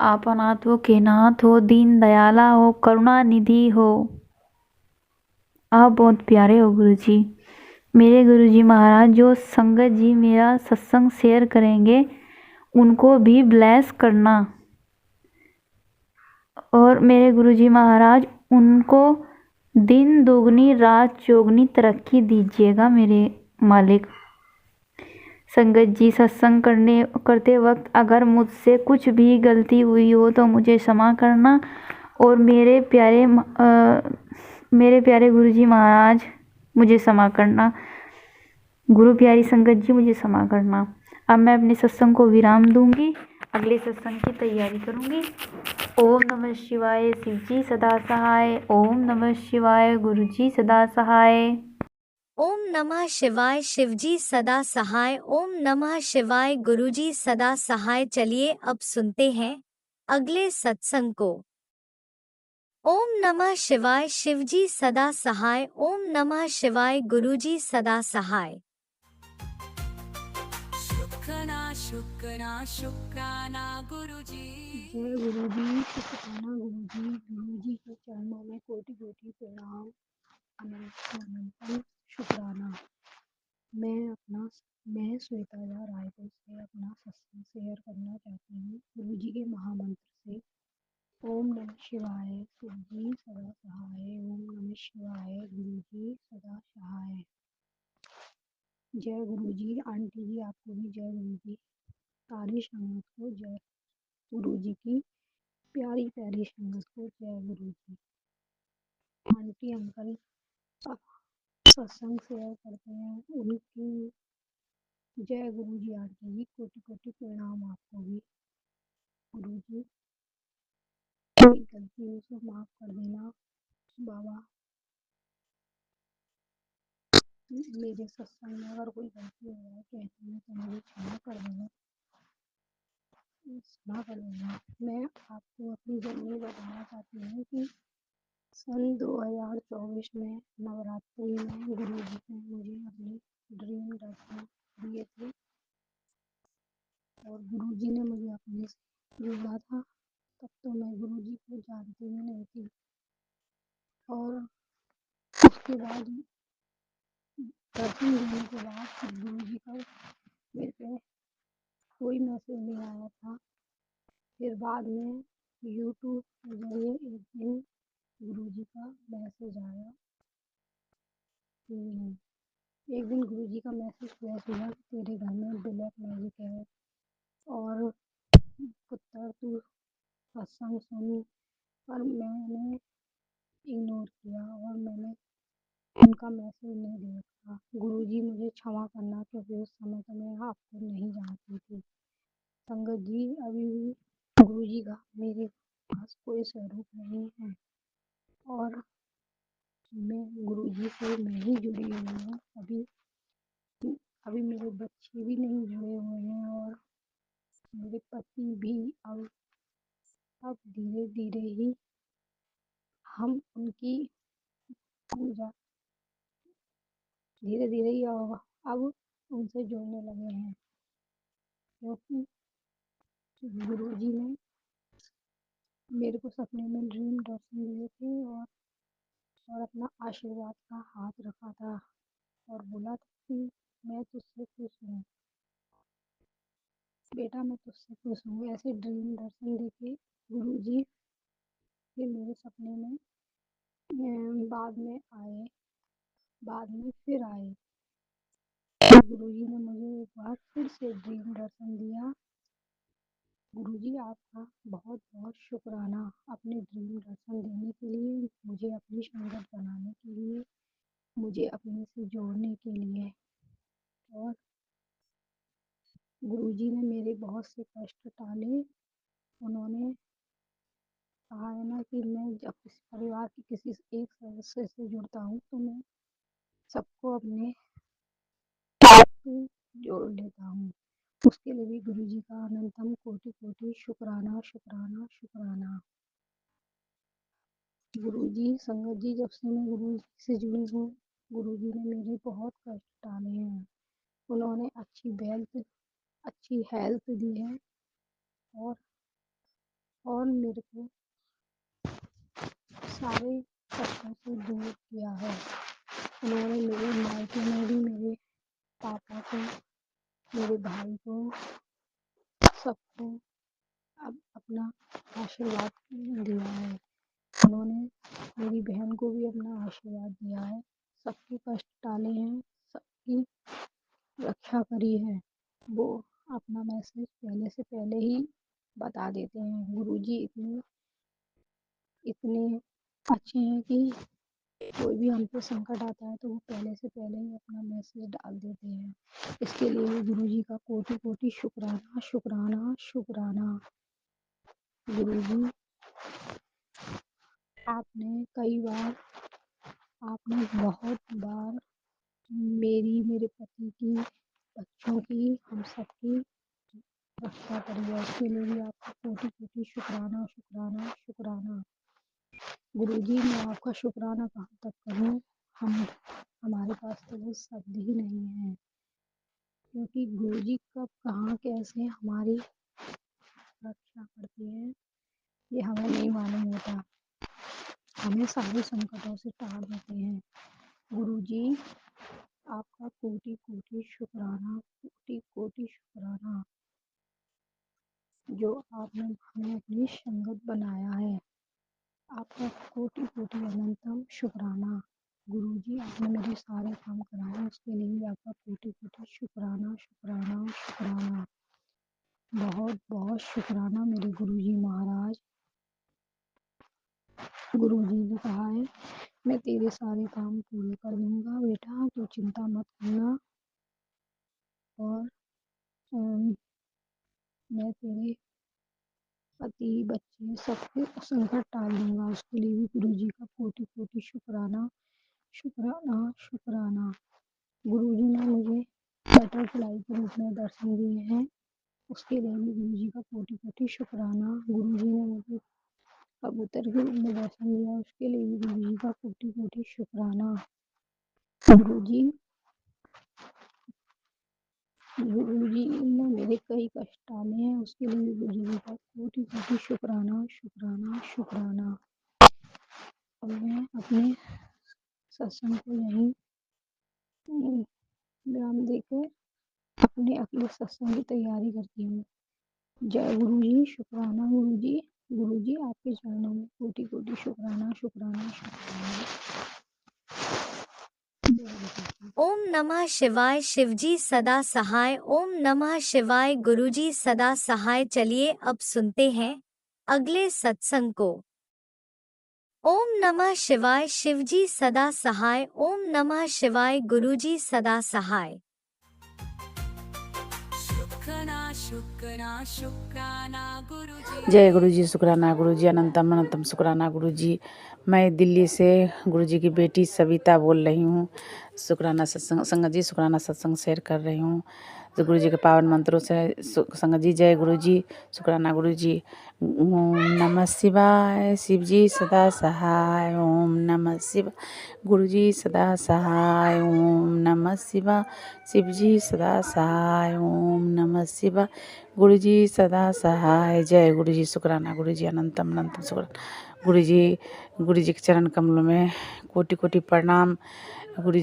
आप अनाथों के नाथ हो, दीन दयाला हो, करुणा निधि हो। आप बहुत प्यारे हो गुरुजी। मेरे गुरुजी महाराज जो संगत जी मेरा सत्संग शेयर करेंगे उनको भी ब्लेस करना, और मेरे गुरुजी महाराज उनको दिन दोगुनी रात चौगुनी तरक्की दीजिएगा मेरे मालिक। संगत जी सत्संग करते वक्त अगर मुझसे कुछ भी गलती हुई हो तो मुझे क्षमा करना, और मेरे प्यारे गुरुजी महाराज मुझे क्षमा करना। गुरु प्यारी संगत जी मुझे क्षमा करना। अब मैं अपने सत्संग को विराम दूंगी, अगले सत्संग की तैयारी करूंगी। ओम नमः शिवाय, शिव जी सदा सहाय। ओम नमः शिवाय, गुरु जी सदा सहाय। ओम नमः शिवाय, शिवजी सदा सहाय। ओम नमः शिवाय, गुरुजी सदा सहाय। चलिए अब सुनते हैं अगले सत्संग को। ओम नमः शिवाय, शिवजी सदा सहाय। ओम नमः शिवाय, गुरुजी सदा सहाय। शुक्राना गुरुजी। जय गुरुजी, शुक्राना गुरुजी। गुरुजी के चरणों में कोटि कोटि प्रणाम। अनंतम शुक्राना। मैं श्वेता रायपुर से अपना सत्संग शेयर करना चाहती हूँ गुरुजी के महामंत्र से। ओम नमः शिवाय, शिवजी सदा सहाय। ओम नमः शिवाय, गुरुजी सदा सहाय। जय गुरुजी। आंटी जी आपको भी जय गुरुजी। सारी संगत को जय गुरुजी की प्यारी प्यारी संगत को जय गुरुजी। आंटी अंकल सब सत्संग शेयर करते हैं, उनकी जय गुरुजी। आंटी जी कोटि कोटि प्रणाम आपको भी। गुरुजी कोई गलती हो तो माफ कर देना बाबा। मेरे सत्संग में अगर कोई गलती हो जाए कहते हैं तो मुझे क्षमा कर देना, क्षमा कर देना। मैं आपको अपनी जर्नी बताना चाहती हूँ कि सन 2024 में नवरात्रि में गुरुजी ने मुझे अपने ड्रीम दर्शन दिए थे, और गुरुजी ने मुझे अपने से जोड़ा था। तब तो मैं गुरुजी को जानती ही नहीं थी, और उसके बाद दर्शन देने के बाद गुरुजी का मेरे पे कोई मैसेज नहीं आया था। फिर बाद में यूट्यूब के जरिए एक दिन गुरुजी का मैसेज आया कि एक दिन गुरुजी का मैसेज हुआ कि तेरे घर में ब्लैक मैजिक है, और पुत्र तू सत्संग सुन। पर मैंने इग्नोर किया और मैंने उनका मैसेज नहीं देखा। गुरुजी मुझे क्षमा करना, क्योंकि उस समय तो मैं आपको नहीं जानती थी। संगत जी अभी भी गुरुजी का मेरे पास कोई स्वरूप नहीं है, और मैं गुरुजी से नहीं जुड़ी हुई हूँ। अभी मेरे बच्चे भी नहीं जुड़े हुए हैं, और मेरे पति भी अब धीरे धीरे ही हम उनकी पूजा धीरे धीरे ही अब उनसे जुड़ने लगे हैं, क्योंकि गुरुजी ने मेरे को सपने में ड्रीम दर्शन दिए थे और अपना आशीर्वाद का हाथ रखा था और बोला था कि मैं तुझसे खुश हूँ बेटा, मैं तुझसे खुश हूँ। ऐसे ड्रीम दर्शन देके गुरुजी फिर मेरे सपने में बाद में फिर आए। गुरुजी ने मुझे एक बार फिर से ड्रीम दर्शन दिया। गुरुजी आपका बहुत बहुत शुक्राना अपने ड्रीम दर्शन देने के लिए, मुझे अपनी संगत बनाने के लिए, मुझे अपने से जोड़ने के लिए। और गुरुजी ने मेरे बहुत से कष्ट टाले। उन्होंने कहा है ना कि मैं जब किसी परिवार के किसी एक सदस्य से जुड़ता हूँ तो मैं सबको अपने साथ जोड़ लेता हूँ। उसके लिए भी गुरुजी का अनंतम कोटि कोटि शुक्राना शुक्राना शुक्राना। गुरुजी संगत जी, जब से मैं गुरुजी से जुड़ी हूँ, गुरुजी ने मेरे बहुत कष्ट टाले हैं। उन्होंने अच्छी हेल्थ दी है और मेरे को सारे कष्टों से दूर किया है। उन्होंने मेरे मायके में भी मेरे पापा को, मेरे भाई को, सबको अब अपना आशीर्वाद दिया है। उन्होंने मेरी बहन को भी अपना आशीर्वाद दिया है। सबके कष्ट टाले हैं, सबकी रक्षा करी है। वो अपना मैसेज पहले से पहले ही बता देते हैं। गुरुजी इतने अच्छे हैं कि कोई भी हम पे संकट आता है तो वो पहले से पहले ही अपना मैसेज डाल देते हैं। इसके लिए भी गुरुजी का कोटि कोटि शुक्राना शुक्राना शुक्राना। गुरुजी, आपने बहुत बार मेरे पति की, बच्चों की, हम सबकी रक्षा करी है। उसके लिए भी आपका कोटि कोटि शुक्राना शुक्राना शुक्राना। गुरुजी, मैं आपका शुक्राना कहाँ तक करूँ, हमारे पास तो वो शब्द ही नहीं है, क्योंकि गुरुजी कब कहाँ कैसे हमारी रक्षा करते हैं ये हमें नहीं मालूम होता। हमें सारे संकटों से टाल देते हैं। गुरुजी, आपका कोटि कोटि शुक्राना, कोटि कोटि शुक्राना, जो आपने हमें अपनी संगत बनाया है। आपका कोटि कोटि अनंतम शुक्राना। गुरुजी, आपने मेरे सारे काम कराए, उसके लिए भी आपका कोटि कोटि शुक्राना शुक्राना शुक्राना। बहुत बहुत शुक्राना मेरे गुरुजी महाराज। गुरुजी ने कहा है, मैं तेरे सारे काम पूरे कर दूंगा बेटा, तो चिंता मत करना। और मैं तेरे पति, बच्चे, सबके संकट टाल दूंगा। उसके लिए भी गुरुजी का कोटि कोटि शुक्राना शुक्राना शुक्राना। गुरुजी ने मुझे बटरफ्लाई के रूप में दर्शन दिए हैं, उसके लिए भी गुरुजी का कोटि कोटि शुक्राना। गुरुजी ने मुझे कबूतर के रूप में दर्शन दिया, उसके लिए भी गुरुजी का कोटि कोटि शुक्राना। गुरुजी ने मेरे कई कष्ट टाले हैं, उसके लिए भी गुरुजी का कोटि कोटि शुक्राना शुक्राना शुक्राना। और मैं अपने सत्संग को यहीं विराम देकर अपने अगले सत्संग की तैयारी करती हूँ। जय गुरुजी, शुक्राना गुरुजी। गुरुजी, आपके चरणों में कोटि कोटि शुक्राना शुक्राना शुक्राना। ओम नमः शिवाय। शिवजी सदा सहाय। ओम नमः शिवाय। गुरुजी सदा सहाय। चलिए अब सुनते हैं अगले सत्संग को। ओम नमः शिवाय। शिवजी सदा सहाय। ओम नमः शिवाय। गुरुजी सदा सहाय। शुक्राना शुक्राना शुक्राना गुरुजी। जय गुरुजी, शुक्राना गुरुजी, अनंतम अनंतम शुक्राना गुरुजी। मैं दिल्ली से गुरुजी की बेटी सविता बोल रही हूँ। शुक्राना सत्संग संगत जी, शुक्राना सत्संग शेयर कर रही हूँ। तो गुरु जी के पावन मंत्रों से संगत जी जय गुरु जी, शुक्राना गुरु जी। ओम नमः शिवाय, शिव जी सदा सहाय। ओम नमः शिवाय, गुरु जी सदा सहाय। ओम नमः शिवाय, शिव जी सदा सहाय। ओम नमः शिवाय, गुरु जी सदा सहाय। जय गुरु जी, शुक्राना गुरु जी, अनंतम अनंतम शुक्राना गुरु जी के चरण कमलों में कोटि कोटि प्रणाम। गुरु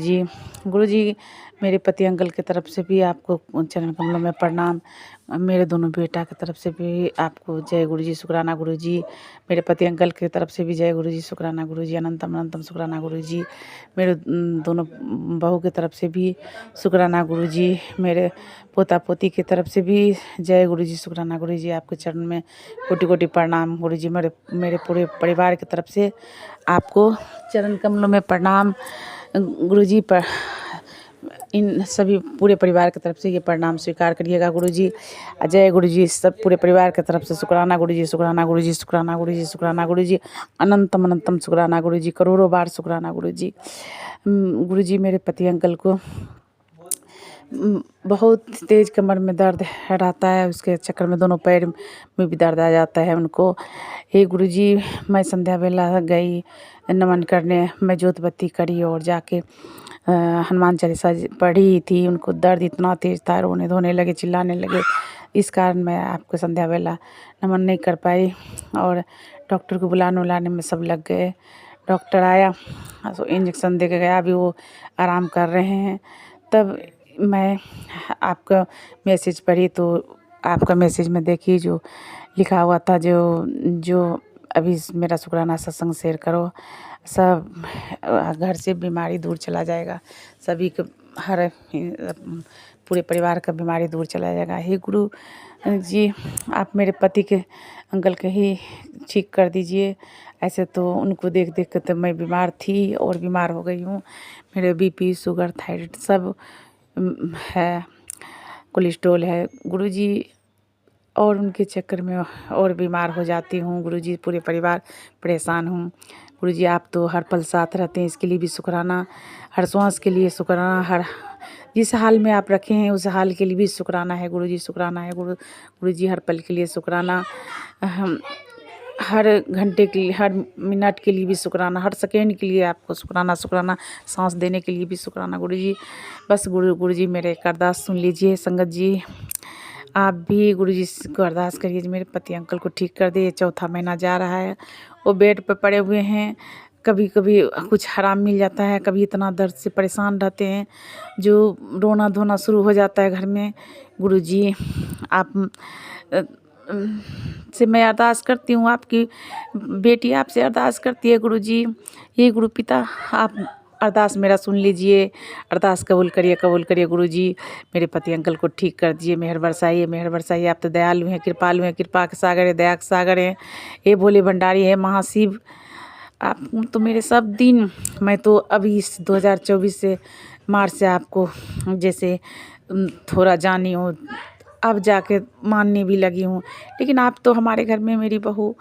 जी मेरे पति अंकल की तरफ से भी आपको चरण कमलों में प्रणाम। मेरे दोनों बेटा की तरफ से भी आपको जय गुरु जी, शुक्राना गुरु जी। मेरे पति अंकल की तरफ से भी जय गुरु जी, शुक्राना गुरु जी, अनंतम अनंतम शुक्राना गुरु जी। मेरे दोनों बहू की तरफ से भी शुक्राना गुरु जी। मेरे पोता पोती की तरफ से भी जय गुरु जी, शुक्राना गुरु जी। आपके चरण में कोटि कोटि प्रणाम गुरु जी। मेरे पूरे परिवार की तरफ से आपको चरण कमलों में प्रणाम गुरु जी। पर इन सभी पूरे परिवार की तरफ से ये प्रणाम स्वीकार करिएगा गुरु जी। जय गुरु जी, सब पूरे परिवार की तरफ से शुक्राना गुरु जी, शुक्राना गुरु जी, शुक्राना गुरु जी, शुक्राना गुरु जी, अनंतम अनंतम शुक्राना गुरु जी, करोड़ों बार शुक्राना गुरु जी। गुरु जी मेरे पति अंकल को बहुत तेज कमर में दर्द रहता है, उसके चक्कर में दोनों पैर में भी दर्द आ जाता है उनको। हे गुरु जी, मैं संध्या बेला गई नमन करने, मैं जोत बत्ती करी और जाके हनुमान चालीसा पढ़ी थी। उनको दर्द इतना तेज था, रोने धोने लगे, चिल्लाने लगे। इस कारण मैं आपको संध्या बेला नमन नहीं कर पाई और डॉक्टर को बुलाने में सब लग गए। डॉक्टर आया तो इंजेक्शन दे के गया, अभी वो आराम कर रहे हैं। तब मैं आपका मैसेज पढ़ी तो आपका मैसेज में देखी जो लिखा हुआ था, जो अभी मेरा शुक्राना सत्संग शेयर करो, सब घर से बीमारी दूर चला जाएगा, सभी को हर पूरे परिवार का बीमारी दूर चला जाएगा। हे गुरु जी, आप मेरे पति के अंकल के ही ठीक कर दीजिए। ऐसे तो उनको देख देख कर तो मैं बीमार थी और बीमार हो गई हूँ। मेरे बीपी, शुगर, थायराइड सब है, कोलेस्ट्रॉल है गुरु जी, और उनके चक्कर में और बीमार हो जाती हूँ गुरु जी। पूरे परिवार परेशान हूँ गुरु जी। आप तो हर पल साथ रहते हैं, इसके लिए भी शुक्राना। हर श्वास के लिए शुक्राना, हर जिस हाल में आप रखे हैं उस हाल के लिए भी शुक्राना है गुरु जी, शुक्राना है गुरु जी। हर पल के लिए शुक्राना, हर घंटे के लिए, हर मिनट के लिए भी शुक्राना, हर सेकेंड के लिए आपको शुक्राना, शुक्राना। सांस देने के लिए भी शुक्राना गुरु जी। बस गुरु जी मेरे एक अरदास सुन लीजिए संगत जी। आप भी गुरु जी को अरदास करिए मेरे पति अंकल को ठीक कर दे। 4था महीना जा रहा है, वो बेड पर पड़े हुए हैं। कभी कभी कुछ आराम मिल जाता है, कभी इतना दर्द से परेशान रहते हैं जो रोना धोना शुरू हो जाता है घर में। गुरु जी आप से मैं अरदास करती हूँ, आपकी बेटी आपसे अरदास करती है गुरु जी। ये गुरु पिता आप अरदास मेरा सुन लीजिए, अरदास कबूल करिए गुरु जी। मेरे पति अंकल को ठीक कर दीजिए, मेहर बरसाइए। आप तो दयालु हैं, कृपालु हैं, कृपा के सागर है, दया के सागर हैं। हे भोले भंडारी है महाशिव, आप तो मेरे सब दिन, मैं तो अभी इस 2024 से मार्च से आपको जैसे थोड़ा जानी हूँ, अब जाके मानने भी लगी हूँ। लेकिन आप तो हमारे घर में, मेरी बहू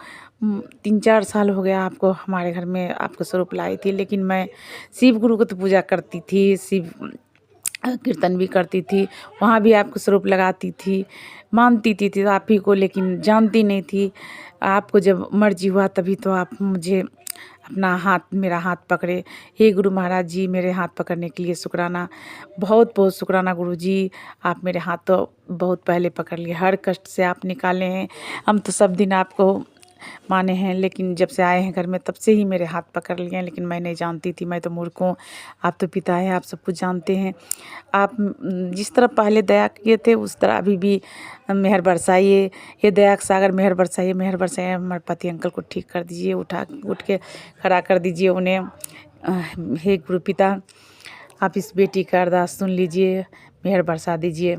3-4 साल हो गया आपको हमारे घर में आपको स्वरूप लाई थी। लेकिन मैं शिव गुरु को तो पूजा करती थी, शिव कीर्तन भी करती थी, वहाँ भी आपको स्वरूप लगाती थी, मानती थी आप ही को, लेकिन जानती नहीं थी। आपको जब मर्जी हुआ तभी तो आप मुझे अपना हाथ, मेरा हाथ पकड़े। हे गुरु महाराज जी, मेरे हाथ पकड़ने के लिए शुक्राना, बहुत बहुत शुक्राना गुरु जी। आप मेरे हाथ तो बहुत पहले पकड़ लिए, हर कष्ट से आप निकाले हैं। हम तो सब दिन आपको माने हैं, लेकिन जब से आए हैं घर में तब से ही मेरे हाथ पकड़ लिए हैं। लेकिन मैं नहीं जानती थी, मैं तो मूर्ख हूँ। आप तो पिता हैं, आप सब कुछ जानते हैं। आप जिस तरह पहले दया किए थे उस तरह अभी भी मेहर बरसाइए। ये दया का सागर मेहर बरसाइए। हमारे पति अंकल को ठीक कर दीजिए, उठ के खड़ा कर दीजिए उन्हें। हे गुरु पिता, आप इस बेटी का अरदास सुन लीजिए, मेहर बरसा दीजिए।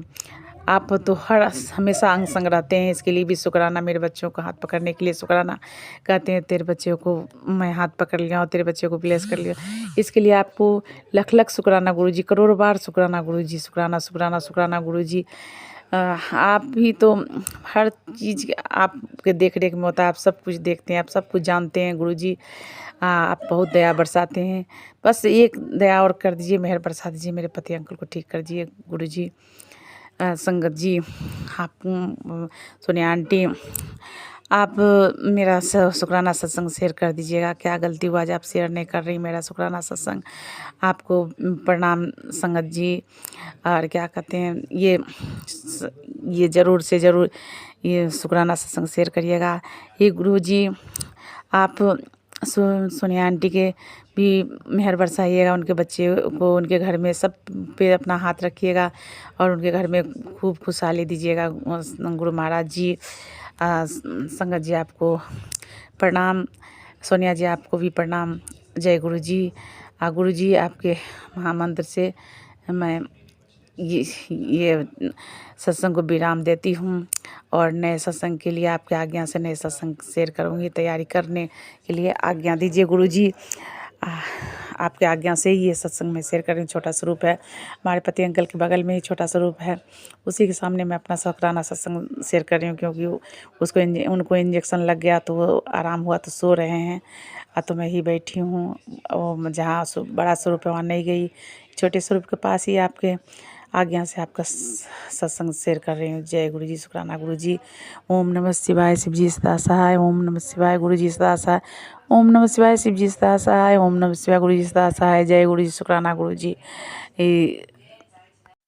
आप तो हमेशा अंग संग रहते हैं, इसके लिए भी शुक्राना। मेरे बच्चों को हाथ पकड़ने के लिए शुक्राना। कहते हैं तेरे बच्चों को मैं हाथ पकड़ लिया और तेरे बच्चों को ब्लेस कर लिया, इसके लिए आपको लख लख शुक्राना गुरु जी, करोड़ों बार शुक्राना गुरु जी। शुक्राना गुरु जी। आप भी तो हर चीज़ आपके देख रेख में होता है, आप सब कुछ देखते हैं, आप सब कुछ जानते हैं गुरु जी। आप बहुत दया बरसाते हैं। बस एक दया और कर दीजिए, मेहर बरसा दीजिए, मेरे पति अंकल को ठीक कर दीजिए गुरु जी। संगत जी, आप सोनिया आंटी, आप मेरा शुक्राना सत्संग शेयर कर दीजिएगा। क्या गलती हुआ आज आप शेयर नहीं कर रही मेरा शुक्राना सत्संग। आपको प्रणाम संगत जी। और क्या कहते हैं, ये ज़रूर से ज़रूर ये शुक्राना सत्संग शेयर करिएगा। ये गुरु जी, आप सोनिया आंटी के भी मेहर बरसाइएगा, उनके बच्चे को, उनके घर में सब पे अपना हाथ रखिएगा और उनके घर में खूब खुशहाली दीजिएगा। गुरु महाराज जी, संगत जी आपको प्रणाम। सोनिया जी आपको भी प्रणाम। जय गुरु जी। गुरु जी आपके महामंत्र से मैं ये सत्संग को विराम देती हूँ और नए सत्संग के लिए आपके आज्ञा से नए सत्संग शेयर करूँगी। तैयारी करने के लिए आज्ञा दीजिए गुरु जी। आपके आज्ञा से ही ये सत्संग में शेयर कर रही हूँ। छोटा स्वरूप है, हमारे पति अंकल के बगल में ही छोटा स्वरूप है, उसी के सामने मैं अपना शुक्राना सत्संग शेयर कर रही हूँ। क्योंकि उनको इंजेक्शन लग गया तो वो आराम हुआ तो सो रहे हैं। तो मैं ही बैठी हूँ, और जहाँ बड़ा स्वरूप है वहाँ नहीं गई, छोटे स्वरूप के पास ही आपके आज्ञा से आपका सत्संग शेयर कर रही हूँ। जय गुरु जी। शुक्राना गुरु जी। ओम नमः शिवाय, शिव जी सदा सहाय। ओम नमः शिवाय, गुरु जी सदा सहाय। ओम नमः शिवाय, शिव जी सदा सहाय। ओम नमः शिवाय, गुरु जी सदा सहाय। जय गुरु जी। शुक्राना गुरु जी।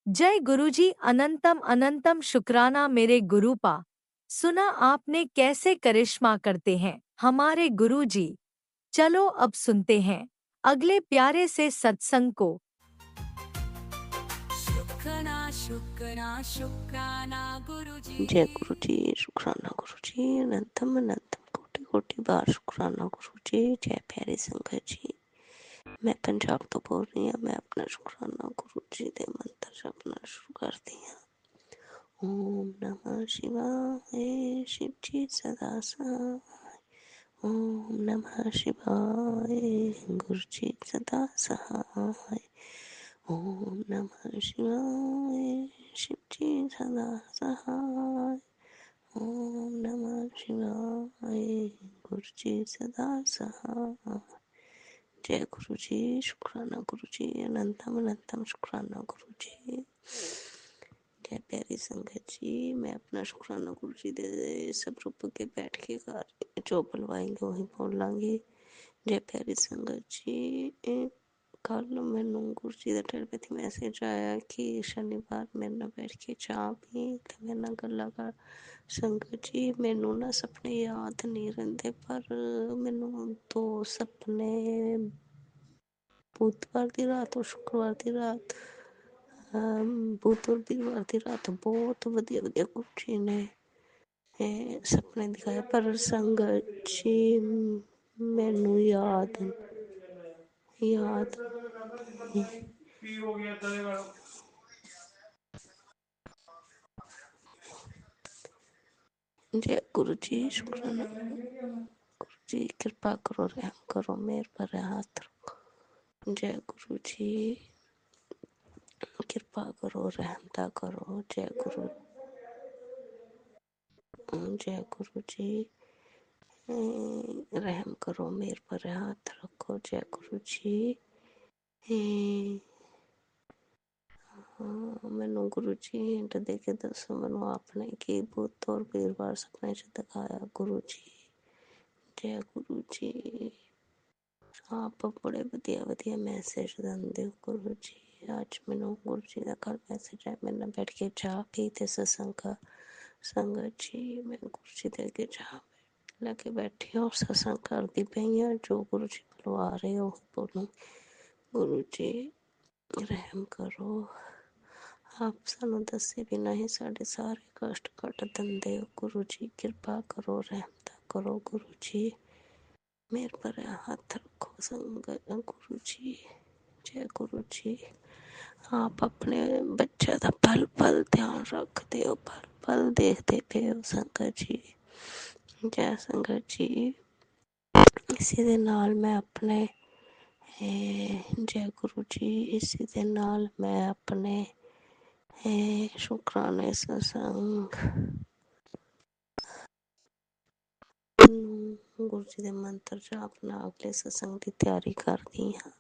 जय गुरुजी। अनंतम अनंतम शुक्राना मेरे गुरुपा। सुना आपने कैसे करिश्मा करते हैं हमारे गुरुजी। चलो अब सुनते हैं अगले प्यारे से सत्संग को। शुक्राना गुरुजी। जय गुरु जी। शुक्राना गुरु जी। अनंतम अनंतम कोटि कोटि बार शुक्राना गुरु जी। जय प्यारे संगत जी। मैं पंजाब तो बोल रही हूँ। मैं अपना शुक्राना गुरु जी दे मंत्र जपना शुरू करती हूँ। ओम नमः शिवाय, शिव जी सदा सहाय। ओम नमः शिवाय, गुरु जी सदा सहाय। ओम नमः शिवाय, शिव जी सदा सहाय। ओम नमः शिवाय, गुरु जी सदा सहाय। जय गुरु जी। शुक्राना गुरु जी। अनंतम अनंतम शुक्राना गुरु जी। जय प्यारी संगत जी। मैं अपना शुक्राना गुरु जी दे सब रूप के बैठ के जो बुलवाएंगे वही बोल लांगी। जय प्यारी संगत जी। कल मैनू गुरु जी का टेलीपैथी मैसेज आया कि शनिवार मेरे नाल बैठ के चाह पी ते मेरे नाल गल्लां कर। संगत जी, मैनू ना सपने याद नहीं रहिंदे, पर मैनू 2 सपने बुधवार की रात और शुक्रवार की रात, बुधवार वीरवार की रात बहुत वधिया वधिया गुरु जी ने सपने दिखाए। पर संगत जी मैनू याद जय गुरु जी। शुक्राना गुरु जी। कृपा करो, रहम करो, मेरे पर हाथ रखो। जय गुरु जी। कृपा करो, रहमता करो। जय गुरु जी। रहम करो, मेरे पर हाथ रखो। जय गुरु जी। मैनू गुरु जी हिंट दे के दसो, मैनू आपने की बुध और वीरवार सपने च दिखाया गुरु जी। जय गुरु जी। आप बड़े वधिया वधिया मैसेज देंदे हो गुरु जी। अज मैनू गुरु जी का कल मैसेज आया, मेरे नाल बैठ के चाह पी ते सत्संग संगत जी। मैं गुरु जी दे अगे चाह लेके बैठी और सत्संग करती पई हाँ। जो गुरु जी बुलवा रहे हो बोलूं। गुरु जी रहम करो, आप सानू दसे बिना ही साढ़े सारे कष्ट कट दिंदे हो गुरु जी। कृपा करो, रहमता करो गुरु जी। मेरे पर हाथ रखो संगत गुरु जी। जय गुरु जी। आप अपने बच्चे का पल पल ध्यान रखते हो, पल पल देखते पे हो संगत जी। जय संगत जी। इसी दे नाल मैं अपने जय गुरु जी। इसी दे नाल मैं अपने शुक्राने सत्संग गुरु जी दे मंत्र जापना अगले सत्संग की तैयारी करदी हाँ।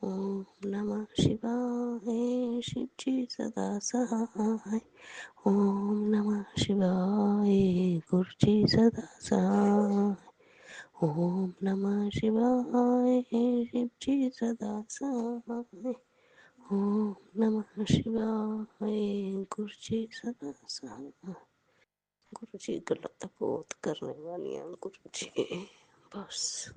ओम नमः शिवाय शिव जी सदा सहाय। ओम नमः शिवाय गुरु जी सदा सहाय। ओम नमः शिवाय शिव जी सदा सहाय। ओम नमः शिवाय गुरु जी सदा सहाय। गुरु जी गलत बहुत करने वाली हैं गुरु जी, बस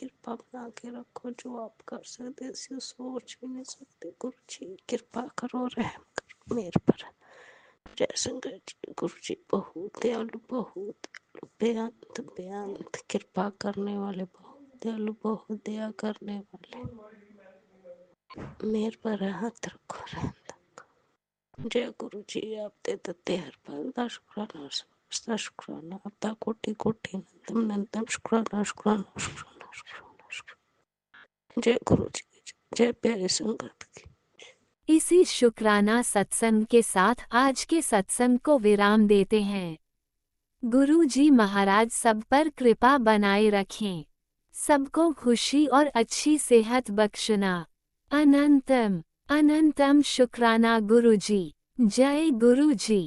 कृपा बना के रखो। जो आप कर सकते सोच भी नहीं सकते। गुरु जी कृपा करो, रहम करो मेरे पर। जय शंकर जी। गुरु जी बहुत दयालु, बहुत दयालु, बेअंत बेअंत कृपा करने वाले, बहुत दयालु, बहुत दया करने वाले। मेरे पर हाथ रखो, रहम तक। जय गुरु जी। आप दे देते हर पल शुक्राना, समस्त शुक्राना, आपका कोटि कोटि नंदम नंदम शुक्राना शुक्राना शुक्राना शुक्राना शुक्राना। जय गुरु जी। जय प्यारे संगत की। इसी शुक्राना सत्संग के साथ आज के सत्संग को विराम देते हैं। गुरु जी महाराज सब पर कृपा बनाए रखें, सबको खुशी और अच्छी सेहत बख्शना। अनंतम अनंतम शुक्राना गुरु जी। जय गुरु जी।